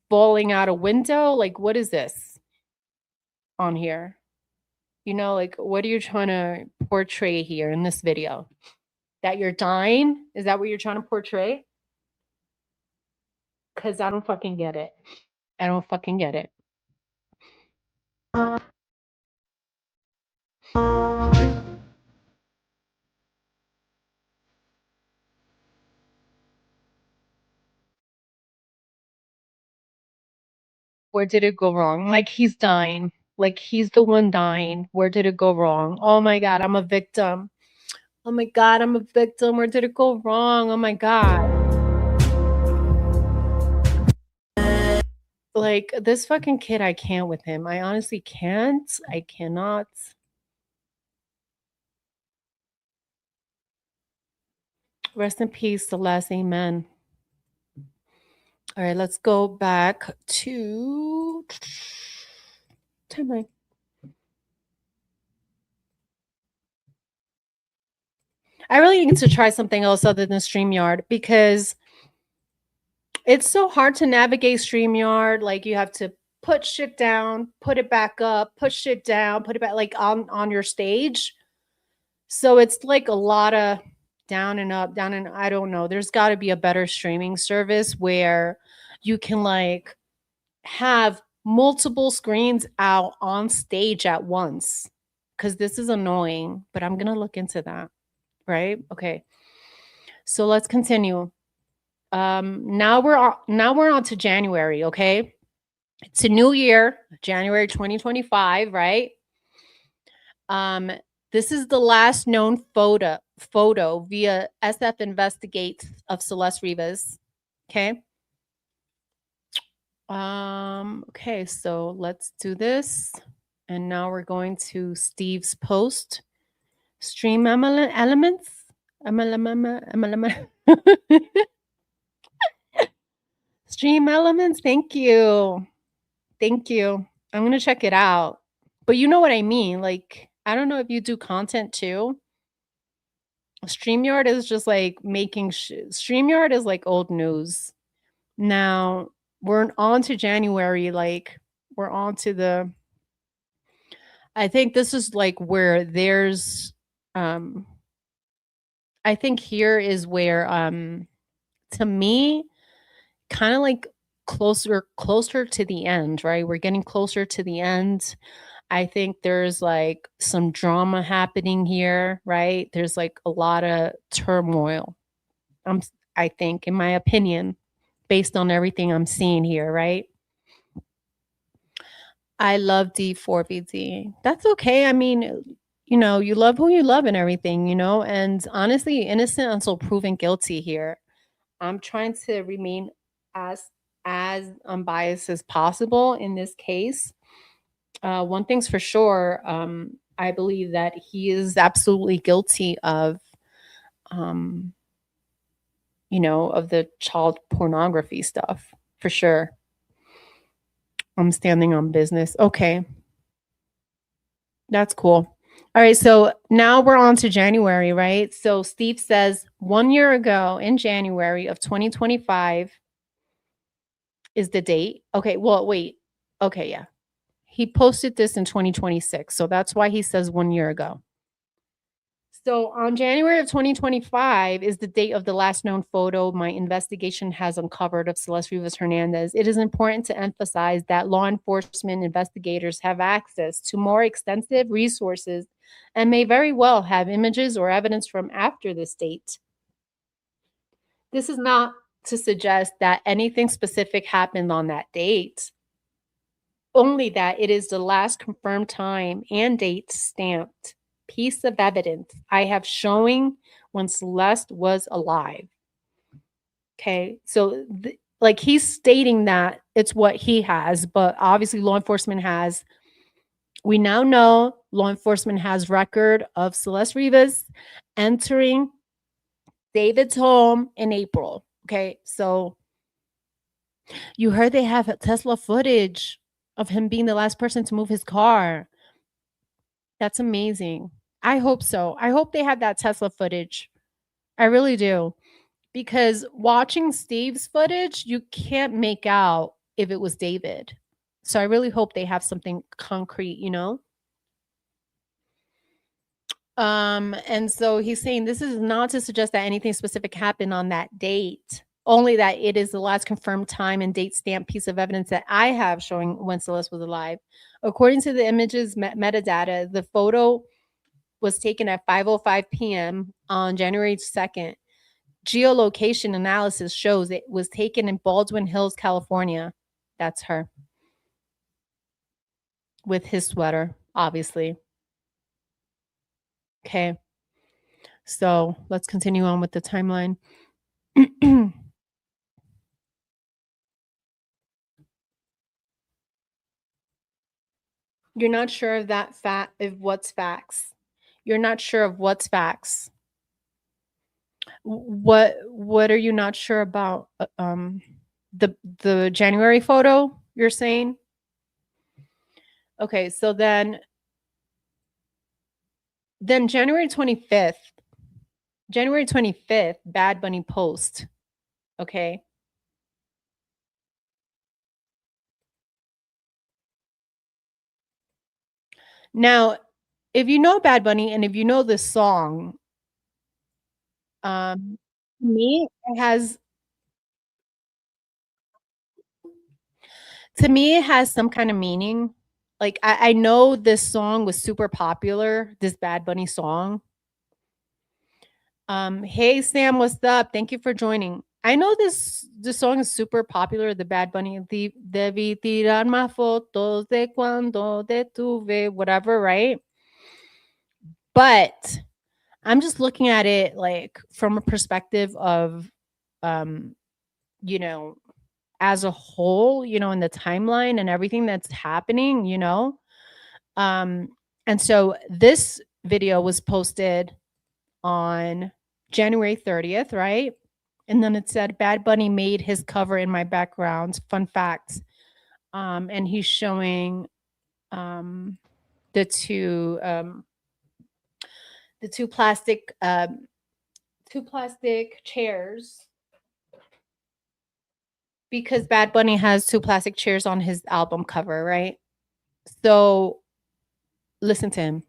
falling out a window? Like, what is this on here? Like, what are you trying to portray here in this video? That you're dying? Is that what you're trying to portray? Because I don't fucking get it. I don't fucking get it. Where did it go wrong? Like he's dying. Like he's the one dying. Where did it go wrong? Oh my God, I'm a victim. Oh my God, I'm a victim. Where did it go wrong? Oh my God. Like this fucking kid, I can't with him. I honestly can't. I cannot. Rest in peace, Celeste. Amen. All right, let's go back to timeline. I really need to try something else other than StreamYard because it's so hard to navigate StreamYard. Like you have to put shit down, put it back up, put shit down, put it back like on your stage. So it's like a lot of down and up, down and I don't know. There's got to be a better streaming service where you can like have multiple screens out on stage at once. Because this is annoying, but I'm gonna look into that. Right? Okay. So let's continue. Now we're on to January, okay? It's a new year, January 2025, right? This is the last known photo via SF Investigates of Celeste Rivas. Okay. Okay, so let's do this. And now we're going to Steve's post. Stream elements. Stream elements. Thank you. Thank you. I'm going to check it out. But you know what I mean? Like, I don't know if you do content too. StreamYard is just like StreamYard is like old news. Now we're on to January. Like we're on to I think this is like where there's, I think here is where, to me, kind of like closer to the end, right? We're getting closer to the end. I think there's like some drama happening here, right? There's like a lot of turmoil. I think, in my opinion, based on everything I'm seeing here, right? I love D4VD. That's okay. I mean, you love who you love and everything, and honestly, innocent until proven guilty here. I'm trying to remain as unbiased as possible in this case. One thing's for sure, I believe that he is absolutely guilty of, of the child pornography stuff, for sure. I'm standing on business. Okay. That's cool. All right. So now we're on to January, right? So Steve says 1 year ago in January of 2025 is the date. Okay. Well, wait. Okay. Yeah. He posted this in 2026. So that's why he says 1 year ago. So on January of 2025 is the date of the last known photo my investigation has uncovered of Celeste Rivas Hernandez. It is important to emphasize that law enforcement investigators have access to more extensive resources and may very well have images or evidence from after this date. This is not to suggest that anything specific happened on that date, only that it is the last confirmed time and date stamped piece of evidence I have showing when Celeste was alive. Okay, so like he's stating that it's what he has, but obviously law enforcement has. We now know law enforcement has record of Celeste Rivas entering David's home in April. Okay, so you heard they have Tesla footage of him being the last person to move his car. That's amazing. I hope so. I hope they have that Tesla footage. I really do. Because watching Steve's footage, you can't make out if it was David. So I really hope they have something concrete, you know? And so he's saying this is not to suggest that anything specific happened on that date, only that it is the last confirmed time and date stamp piece of evidence that I have showing when Celeste was alive. According to the images metadata, the photo was taken at 5:05 p.m. on January 2nd. Geolocation analysis shows it was taken in Baldwin Hills, California. That's her. With his sweater, obviously. Okay. So let's continue on with the timeline. You're not sure of that of what's facts. You're not sure of what's facts. What are you not sure about? The January photo you're saying? Okay, so then January 25th, Bad Bunny post. Okay. Now, if you know Bad Bunny and if you know this song, to me, it has some kind of meaning. Like I know this song was super popular, this Bad Bunny song. Hey Sam, what's up? Thank you for joining. I know this song is super popular, the Bad Bunny. Debí tirar más fotos de cuando te tuve, whatever, right? But I'm just looking at it like from a perspective of, you know, as a whole, you know, in the timeline and everything that's happening, you know. And so this video was posted on January 30th, right? And then it said Bad Bunny made his cover in my background. Fun facts. And he's showing the two plastic chairs, because Bad Bunny has two plastic chairs on his album cover, right? So listen to him.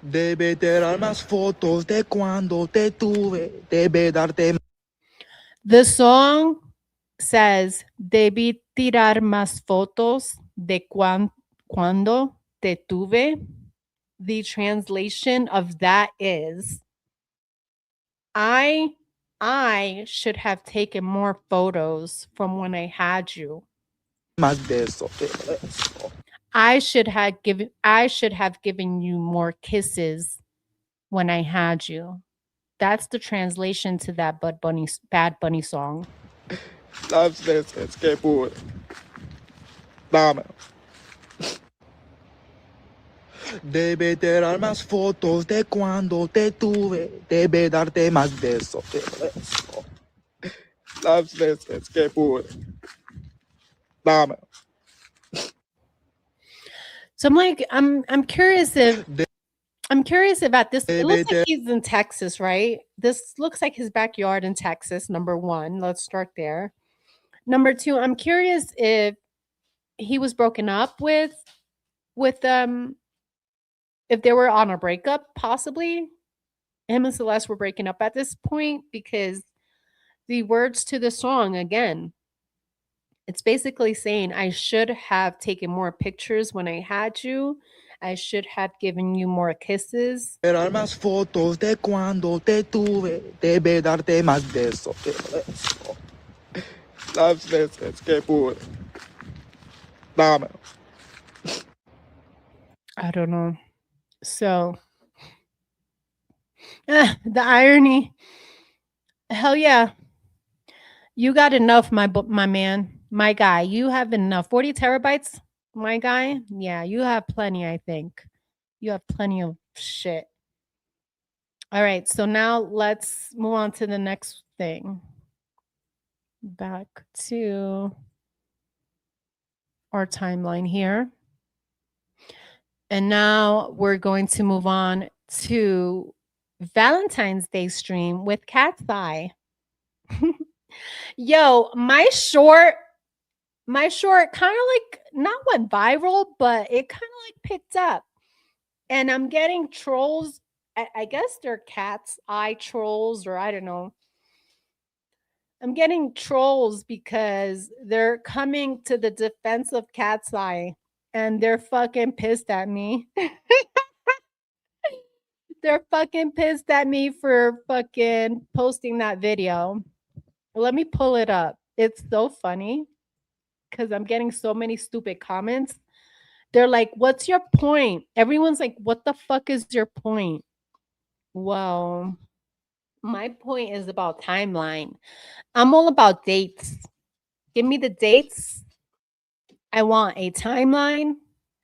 Debe tirar más fotos de cuando te tuve. Debe darte. The song says, debí tirar más fotos de cuando te tuve. The translation of that is, I should have taken more photos from when I had you. Más de eso. I should have given you more kisses when I had you. That's the translation to that Bad Bunny song. Las veces que pude. Dame. Debe tirar más fotos de cuando te tuve. Debe darte más de eso. Las veces que pude. Dame. So I'm like, I'm curious if at this, it looks like he's in Texas, right? This looks like his backyard in Texas, number one. Let's start there. Number two, I'm curious if he was broken up with if they were on a breakup, possibly him and Celeste were breaking up at this point, because the words to the song, again, it's basically saying, I should have taken more pictures when I had you. I should have given you more kisses. Eran más fotos de cuando te tuve, debe darte más de eso que eso. Las veces que pude. Dame. I don't know. So, the irony. Hell yeah. You got enough, my man, my guy. You have enough. 40 terabytes, my guy. Yeah, you have plenty, I think. You have plenty of shit. All right, so now let's move on to the next thing. Back to our timeline here. And now we're going to move on to Valentine's Day stream with Cat's Eye. Yo, my short kind of like not went viral, but it kind of like picked up. And I'm getting trolls. I guess they're Cat's Eye trolls, or I don't know. I'm getting trolls because they're coming to the defense of Cat's Eye, and they're fucking pissed at me. They're fucking pissed at me for fucking posting that video. Let me pull it up. It's so funny because I'm getting so many stupid comments. They're like, what's your point? Everyone's like, what the fuck is your point? Well, my point is about timeline. I'm all about dates. Give me the dates. I want a timeline.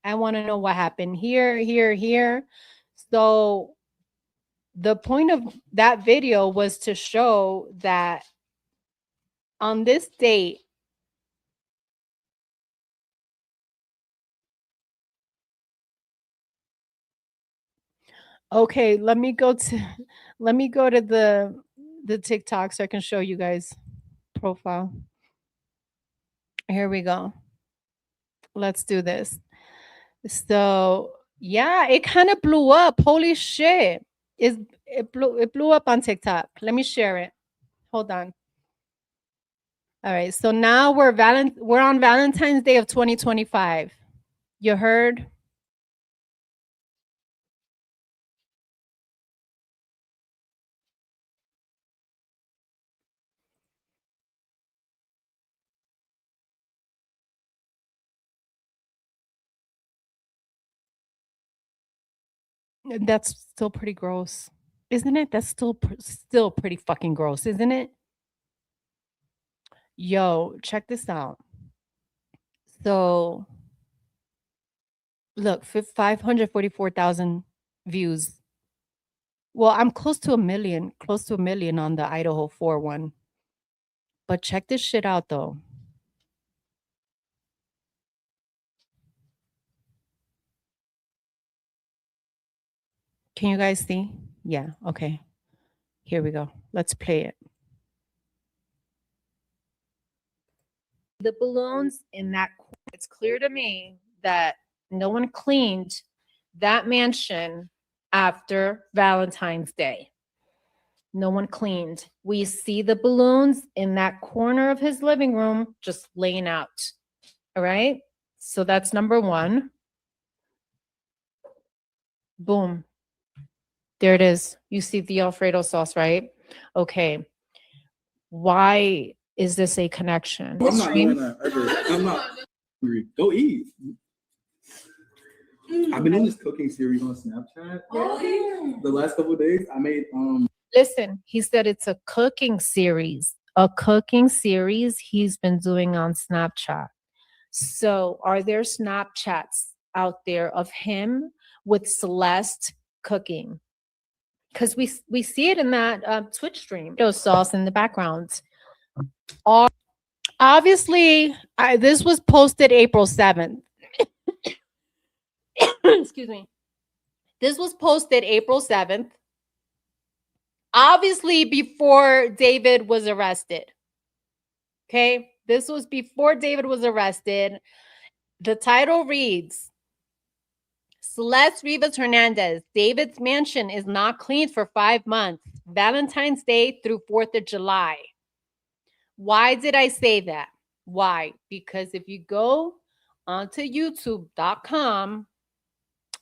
I want to know what happened here, here, here. So the point of that video was to show that on this date, okay, let me go to the TikTok so I can show you guys profile. Here we go. Let's do this. So yeah, it kind of blew up. Holy shit. It blew up on TikTok. Let me share it. Hold on. All right. So now we're on Valentine's Day of 2025. You heard? That's still pretty gross, isn't it? That's still pretty fucking gross, isn't it? Yo, check this out. So, look, 544,000 views. Well, I'm close to a million on the Idaho 4 one. But check this shit out, though. Can you guys see? Yeah, okay. Here we go. Let's play it. The balloons in that, it's clear to me that no one cleaned that mansion after Valentine's Day. No one cleaned. We see the balloons in that corner of his living room just laying out. All right? So that's number one. Boom. There it is. You see the Alfredo sauce, right? Okay. Why is this a connection? I'm not doing that ever. I'm not hungry. Go eat. I've been in this cooking series on Snapchat. The last couple of days, I made Listen, he said it's a cooking series. A cooking series he's been doing on Snapchat. So are there Snapchats out there of him with Celeste cooking? Because we see it in that Twitch stream. Sauce in the background. Obviously, this was posted April 7th. Excuse me. This was posted April 7th. Obviously, before David was arrested. Okay? This was before David was arrested. The title reads, Celeste Rivas Hernandez. David's mansion is not cleaned for 5 months. Valentine's Day through 4th of July. Why did I say that? Why? Because if you go onto youtube.com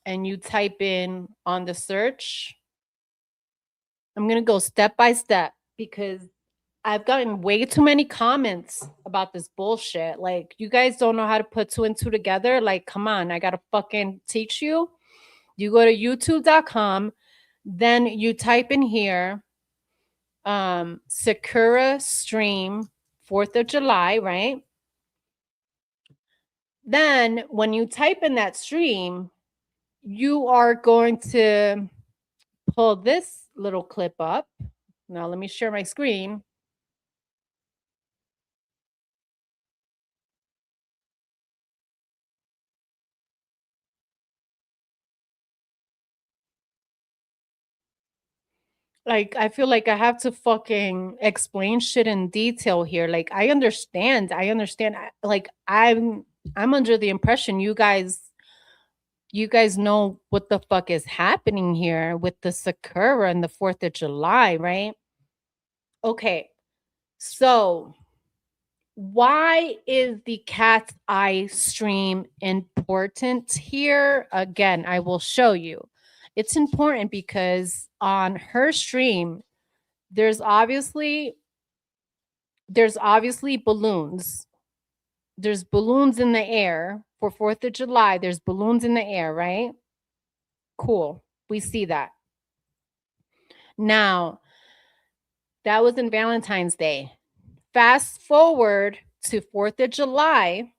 and you type in on the search, I'm going to go step by step because I've gotten way too many comments about this bullshit. Like, you guys don't know how to put 2 and 2 together. Like, come on, I got to fucking teach you. You go to youtube.com, then you type in here, Sakura stream 4th of July, right? Then when you type in that stream, you are going to pull this little clip up. Now let me share my screen. Like, I feel like I have to fucking explain shit in detail here. Like, I understand. Like, I'm under the impression you guys know what the fuck is happening here with the Sakura and the 4th of July, right? Okay. So, why is the cat's eye stream important here? Again, I will show you. It's important because on her stream, there's obviously balloons. There's balloons in the air for 4th of July. There's balloons in the air, right? Cool. We see that. Now, that was in Valentine's Day. Fast forward to 4th of July.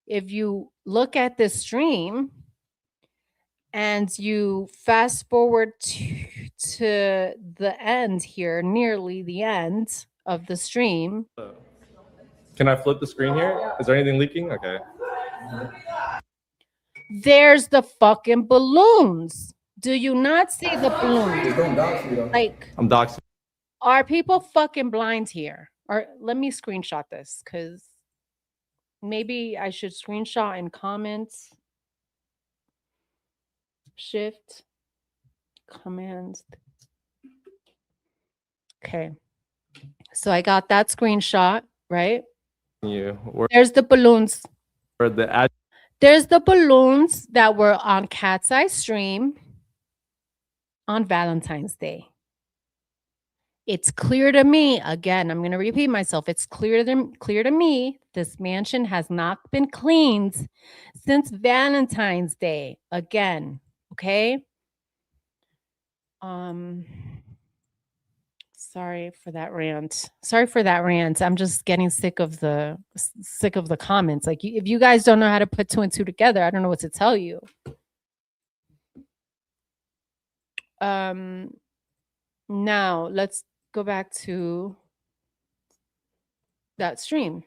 If you look at the stream and you fast forward to the end here, nearly the end of the stream. Can I flip the screen here? Is there anything leaking? Okay. There's the fucking balloons. Do you not see the balloons? Like, I'm doxing. are people fucking blind here? Or let me screenshot this because maybe I should screenshot and comment. Shift, commands. Okay. So I got that screenshot, right? There's the balloons. There's the balloons that were on Cat's Eye stream on Valentine's Day. It's clear to me, again, I'm going to repeat myself. It's clear to me this mansion has not been cleaned since Valentine's Day. Again, okay? Sorry for that rant. I'm just getting sick of the comments. Like, if you guys don't know how to put 2 and 2 together, I don't know what to tell you. Now let's go back to that stream.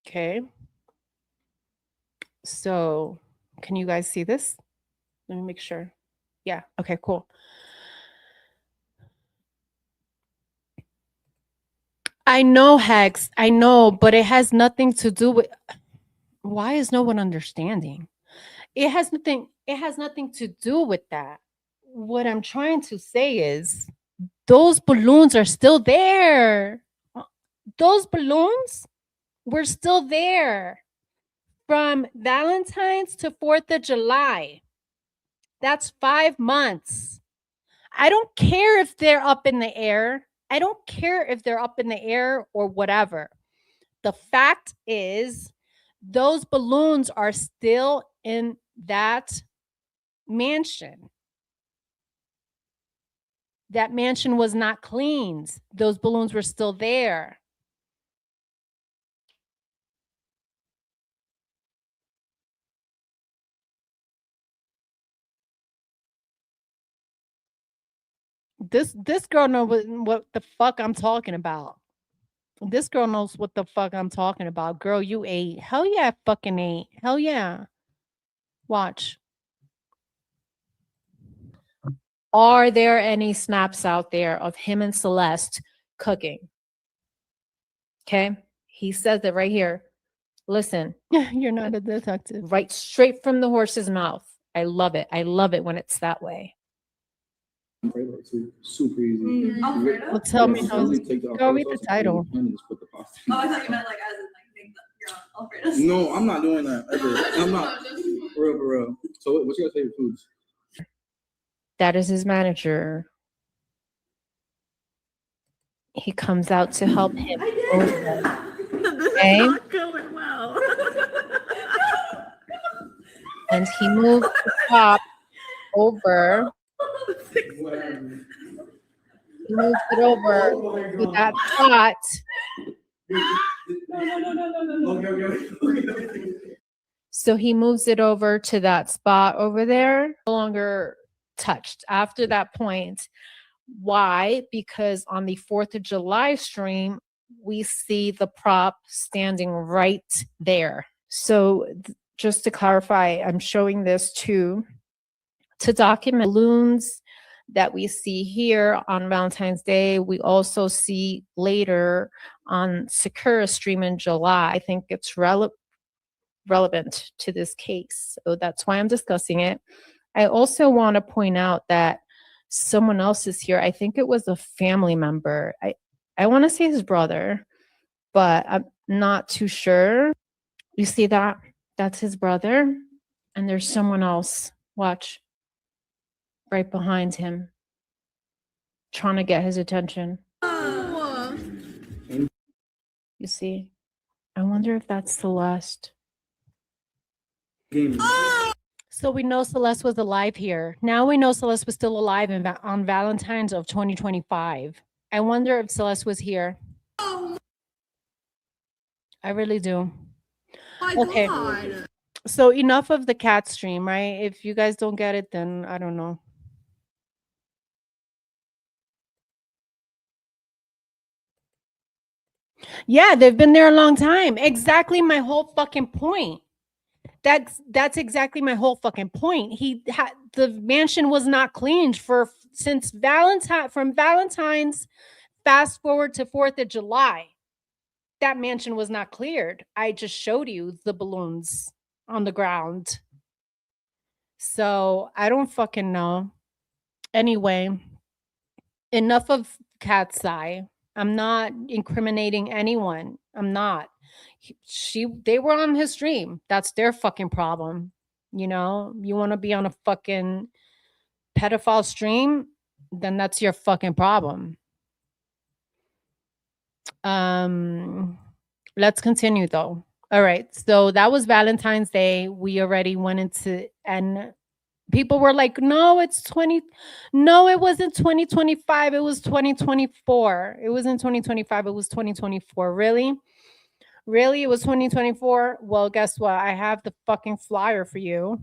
Okay. So, can you guys see this? Let me make sure. Yeah. Okay, cool. I know, Hex. I know, but it has nothing to do with. Why is no one understanding? It has nothing to do with that. What I'm trying to say is those balloons are still there. Those balloons were still there from Valentine's to 4th of July. That's 5 months. I don't care if they're up in the air. I don't care if they're up in the air or whatever. The fact is, those balloons are still in that mansion. That mansion was not cleaned. Those balloons were still there. This girl knows what the fuck I'm talking about. This girl knows what the fuck I'm talking about. Girl, you ate. Hell yeah, I fucking ate. Hell yeah. Watch. Are there any snaps out there of him and Celeste cooking? Okay. He says it right here. Listen, you're not a detective. Right straight from the horse's mouth. I love it. I love it when it's that way. Super easy. Well, tell me how. Go read the title. Oh, I thought you meant like as in like make the Alfredo. No, I'm not doing that ever. I'm not. For real. So what's your favorite foods? That is his manager. He comes out to help him. Okay. Not going well. And he moves the top over. He moves it over to that spot. So he moves it over to that spot over there. No longer touched after that point. Why? Because on the 4th of July stream, we see the prop standing right there. So just to clarify, I'm showing this to document balloons that we see here on Valentine's Day. We also see later on Sakura stream in July. I think it's relevant to this case. So that's why I'm discussing it. I also want to point out that someone else is here. I think it was a family member. I want to say his brother, but I'm not too sure. You see that? That's his brother. And there's someone else. Watch. Right behind him. Trying to get his attention. Oh. You see? I wonder if that's Celeste. So we know Celeste was alive here. Now we know Celeste was still alive on Valentine's of 2025. I wonder if Celeste was here. I really do. Okay. God. So enough of the cat stream, right? If you guys don't get it, then I don't know. Yeah, they've been there a long time. Exactly my whole fucking point. That's exactly my whole fucking point. The mansion was not cleaned since Valentine's fast forward to 4th of July. That mansion was not cleared. I just showed you the balloons on the ground. So I don't fucking know. Anyway, enough of cat's eye. I'm not incriminating anyone. I'm not. They were on his stream. That's their fucking problem. You know, you want to be on a fucking pedophile stream, then that's your fucking problem. Let's continue though. All right. So that was Valentine's Day. We already went into, and people were like, no, it wasn't 2025. It was 2024. It wasn't 2025. It was 2024. Really? Really? It was 2024? Well, guess what? I have the fucking flyer for you.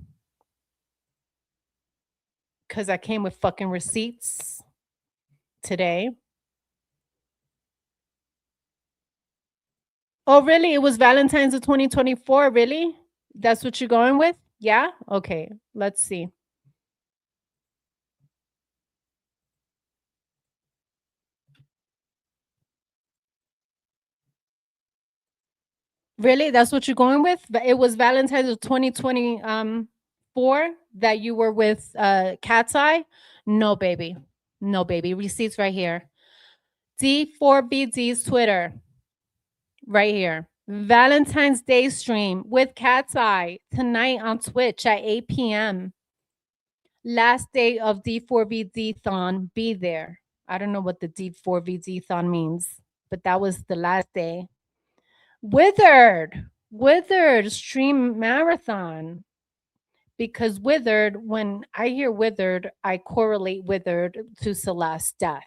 Because I came with fucking receipts today. Oh, really? It was Valentine's of 2024? Really? That's what you're going with? Yeah? Okay. Let's see. Really? That's what you're going with? It was Valentine's of 2024 that you were with Cat's Eye? No, baby. No, baby. Receipts right here. D4VD's Twitter. Right here. Valentine's Day stream with Cat's Eye tonight on Twitch at 8 p.m. Last day of D4VD-thon. Be there. I don't know what the D4VD-thon means, but that was the last day. Withered stream marathon. Because Withered, when I hear Withered, I correlate Withered to Celeste's death.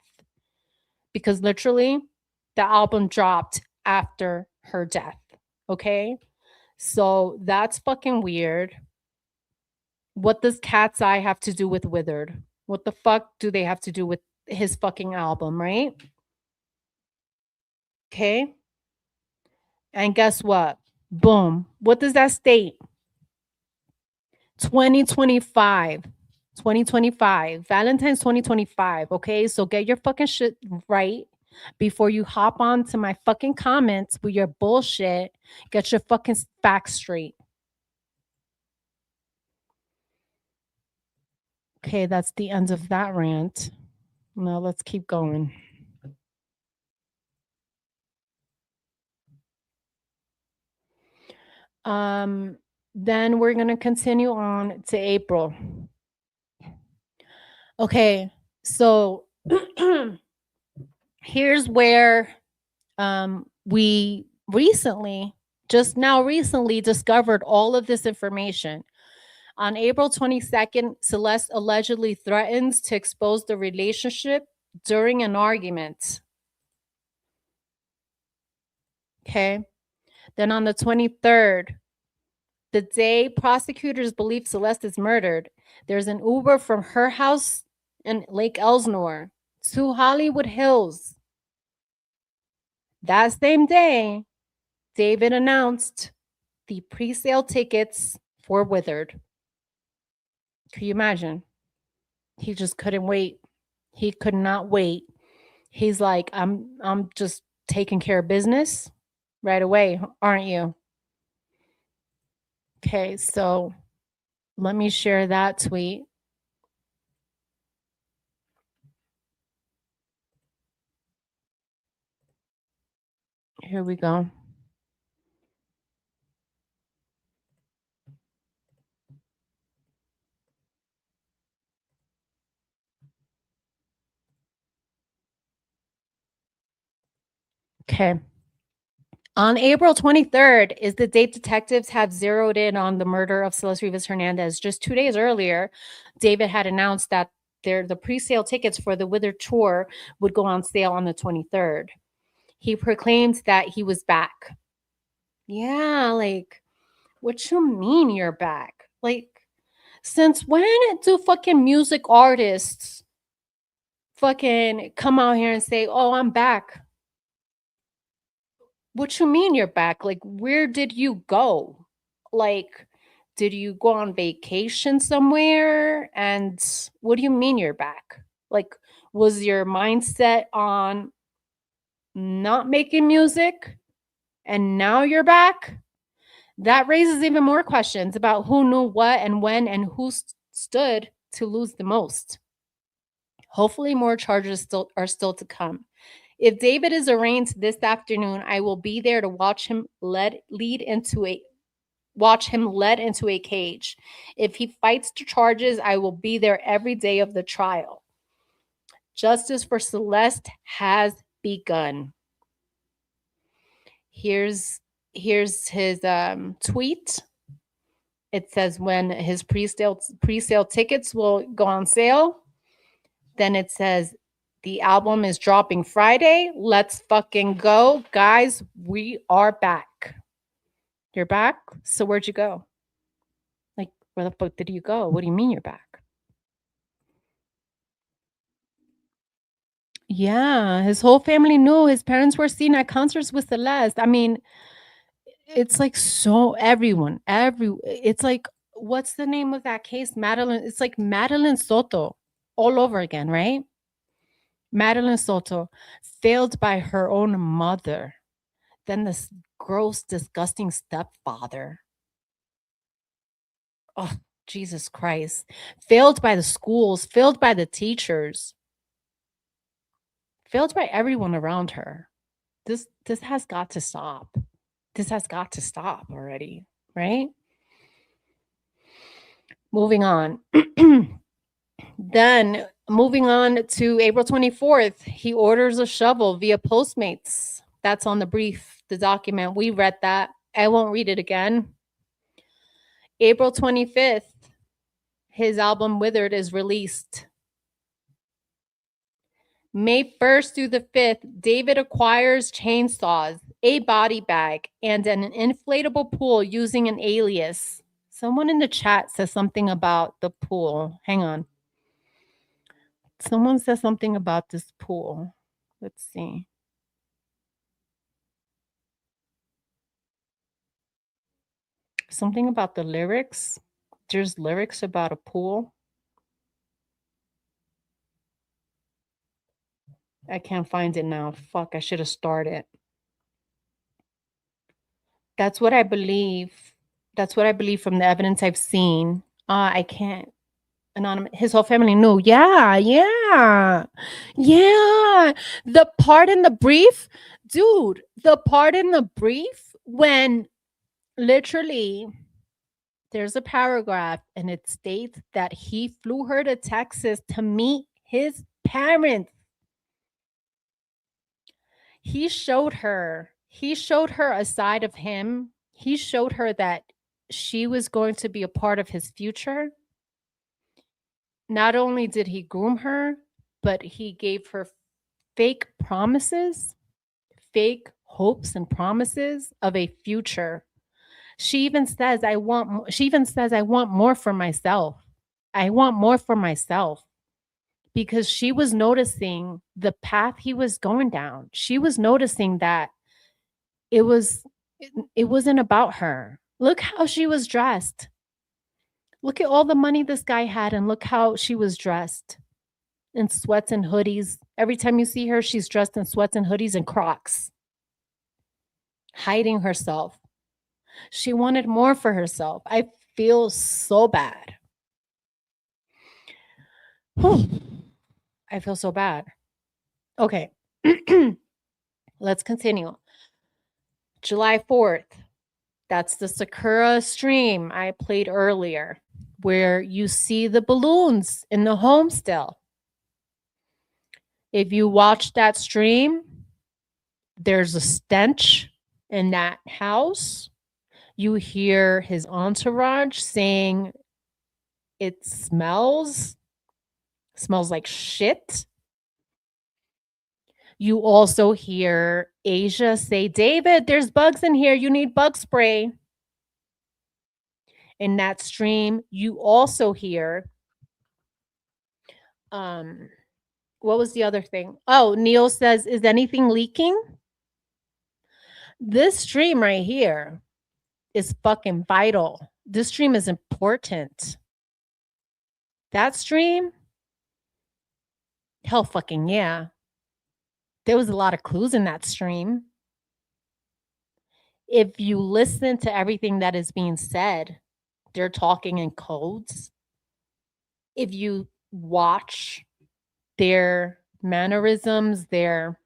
Because literally, the album dropped after her death. Okay? So that's fucking weird. What does Cat's Eye have to do with Withered? What the fuck do they have to do with his fucking album, right? Okay? And guess what? Boom. What does that state? 2025. 2025. Valentine's 2025. Okay. So get your fucking shit right before you hop on to my fucking comments with your bullshit. Get your fucking facts straight. Okay. That's the end of that rant. Now let's keep going. Then we're going to continue on to April. Okay, so here's where we just recently discovered all of this information. On April 22nd, Celeste allegedly threatens to expose the relationship during an argument. Okay. Then on the 23rd, the day prosecutors believe Celeste is murdered, there's an Uber from her house in Lake Elsinore to Hollywood Hills. That same day, David announced the pre-sale tickets for Withered. Can you imagine? He just couldn't wait. He could not wait. He's like, I'm just taking care of business right away, aren't you? Okay, so let me share that tweet. Here we go. Okay. On April 23rd is the date detectives have zeroed in on the murder of Celeste Rivas Hernandez. Just 2 days earlier, David had announced that the pre-sale tickets for the Withered tour would go on sale on the 23rd. He proclaimed that he was back. Yeah, like, what you mean you're back? Like, since when do fucking music artists fucking come out here and say, oh, I'm back? What you mean you're back? Like, where did you go? Like, did you go on vacation somewhere? And what do you mean you're back? Like, was your mindset on not making music and now you're back? That raises even more questions about who knew what and when and who stood to lose the most. Hopefully more charges are still to come. If David is arraigned this afternoon, I will be there to watch him led into a cage. If he fights the charges, I will be there every day of the trial. Justice for Celeste has begun. Here's his tweet. It says when his pre-sale tickets will go on sale. Then it says the album is dropping Friday. Let's fucking go. Guys, we are back. You're back? So where'd you go? Like, where the fuck did you go? What do you mean you're back? Yeah, his whole family knew. His parents were seen at concerts with Celeste. I mean, it's like so it's like, what's the name of that case? Madeline. It's like Madeline Soto all over again, right? Madeline Soto failed by her own mother. Then this gross, disgusting stepfather. Oh, Jesus Christ. Failed by the schools, failed by the teachers, failed by everyone around her. This has got to stop. This has got to stop already, right? Moving on. Then moving on to April 24th, he orders a shovel via Postmates. That's on the brief, the document. We read that. I won't read it again. April 25th, his album Withered is released. May 1st through the 5th, David acquires chainsaws, a body bag, and an inflatable pool using an alias. Someone in the chat says something about the pool. Hang on. Someone says something about this pool. Let's see. Something about the lyrics. There's lyrics about a pool. I can't find it now. Fuck, I should have started. That's what I believe. That's what I believe from the evidence I've seen. I can't. Anonymous. His whole family knew. Yeah. The part in the brief, dude, the part in the brief when literally there's a paragraph and it states that he flew her to Texas to meet his parents. He showed her a side of him. He showed her that she was going to be a part of his future. Not only did he groom her, but he gave her fake promises, fake hopes and promises of a future. She even says, I want more for myself. I want more for myself. Because she was noticing the path he was going down. She was noticing that it wasn't about her. Look how she was dressed. Look at all the money this guy had and look how she was dressed in sweats and hoodies. Every time you see her, she's dressed in sweats and hoodies and Crocs, hiding herself. She wanted more for herself. I feel so bad. Whew. I feel so bad. Okay. Let's continue. July 4th. That's the Sakura stream I played earlier, where you see the balloons in the home still. If you watch that stream, there's a stench in that house. You hear his entourage saying it smells like shit. You also hear Asia say, David, there's bugs in here. You need bug spray. In that stream, you also hear, what was the other thing? Oh, Neil says, is anything leaking? This stream right here is fucking vital. This stream is important. That stream, hell fucking yeah. There was a lot of clues in that stream. If you listen to everything that is being said, they're talking in codes. If you watch their mannerisms, their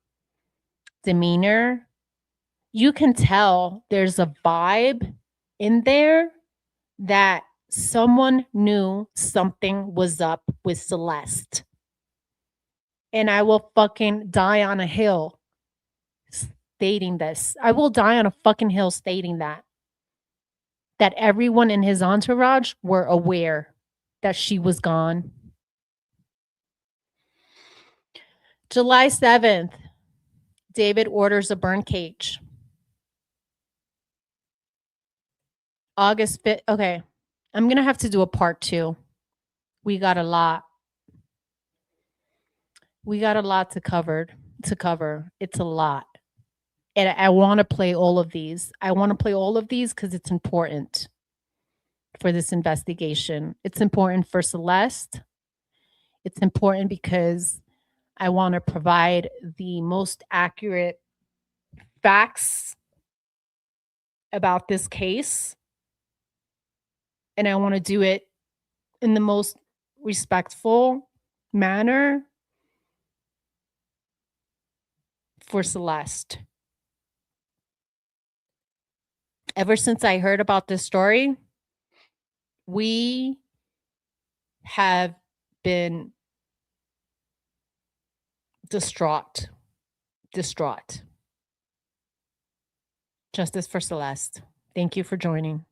demeanor, you can tell there's a vibe in there that someone knew something was up with Celeste. And I will fucking die on a hill stating this. I will die on a fucking hill stating that everyone in his entourage were aware that she was gone. July 7th, David orders a burn cage. August 5th. Okay. I'm going to have to do a part 2. We got a lot. To cover. It's a lot. And I want to play all of these. Because it's important for this investigation. It's important for Celeste. It's important because I want to provide the most accurate facts about this case. And I want to do it in the most respectful manner for Celeste. Ever since I heard about this story, we have been distraught. Justice for Celeste. Thank you for joining.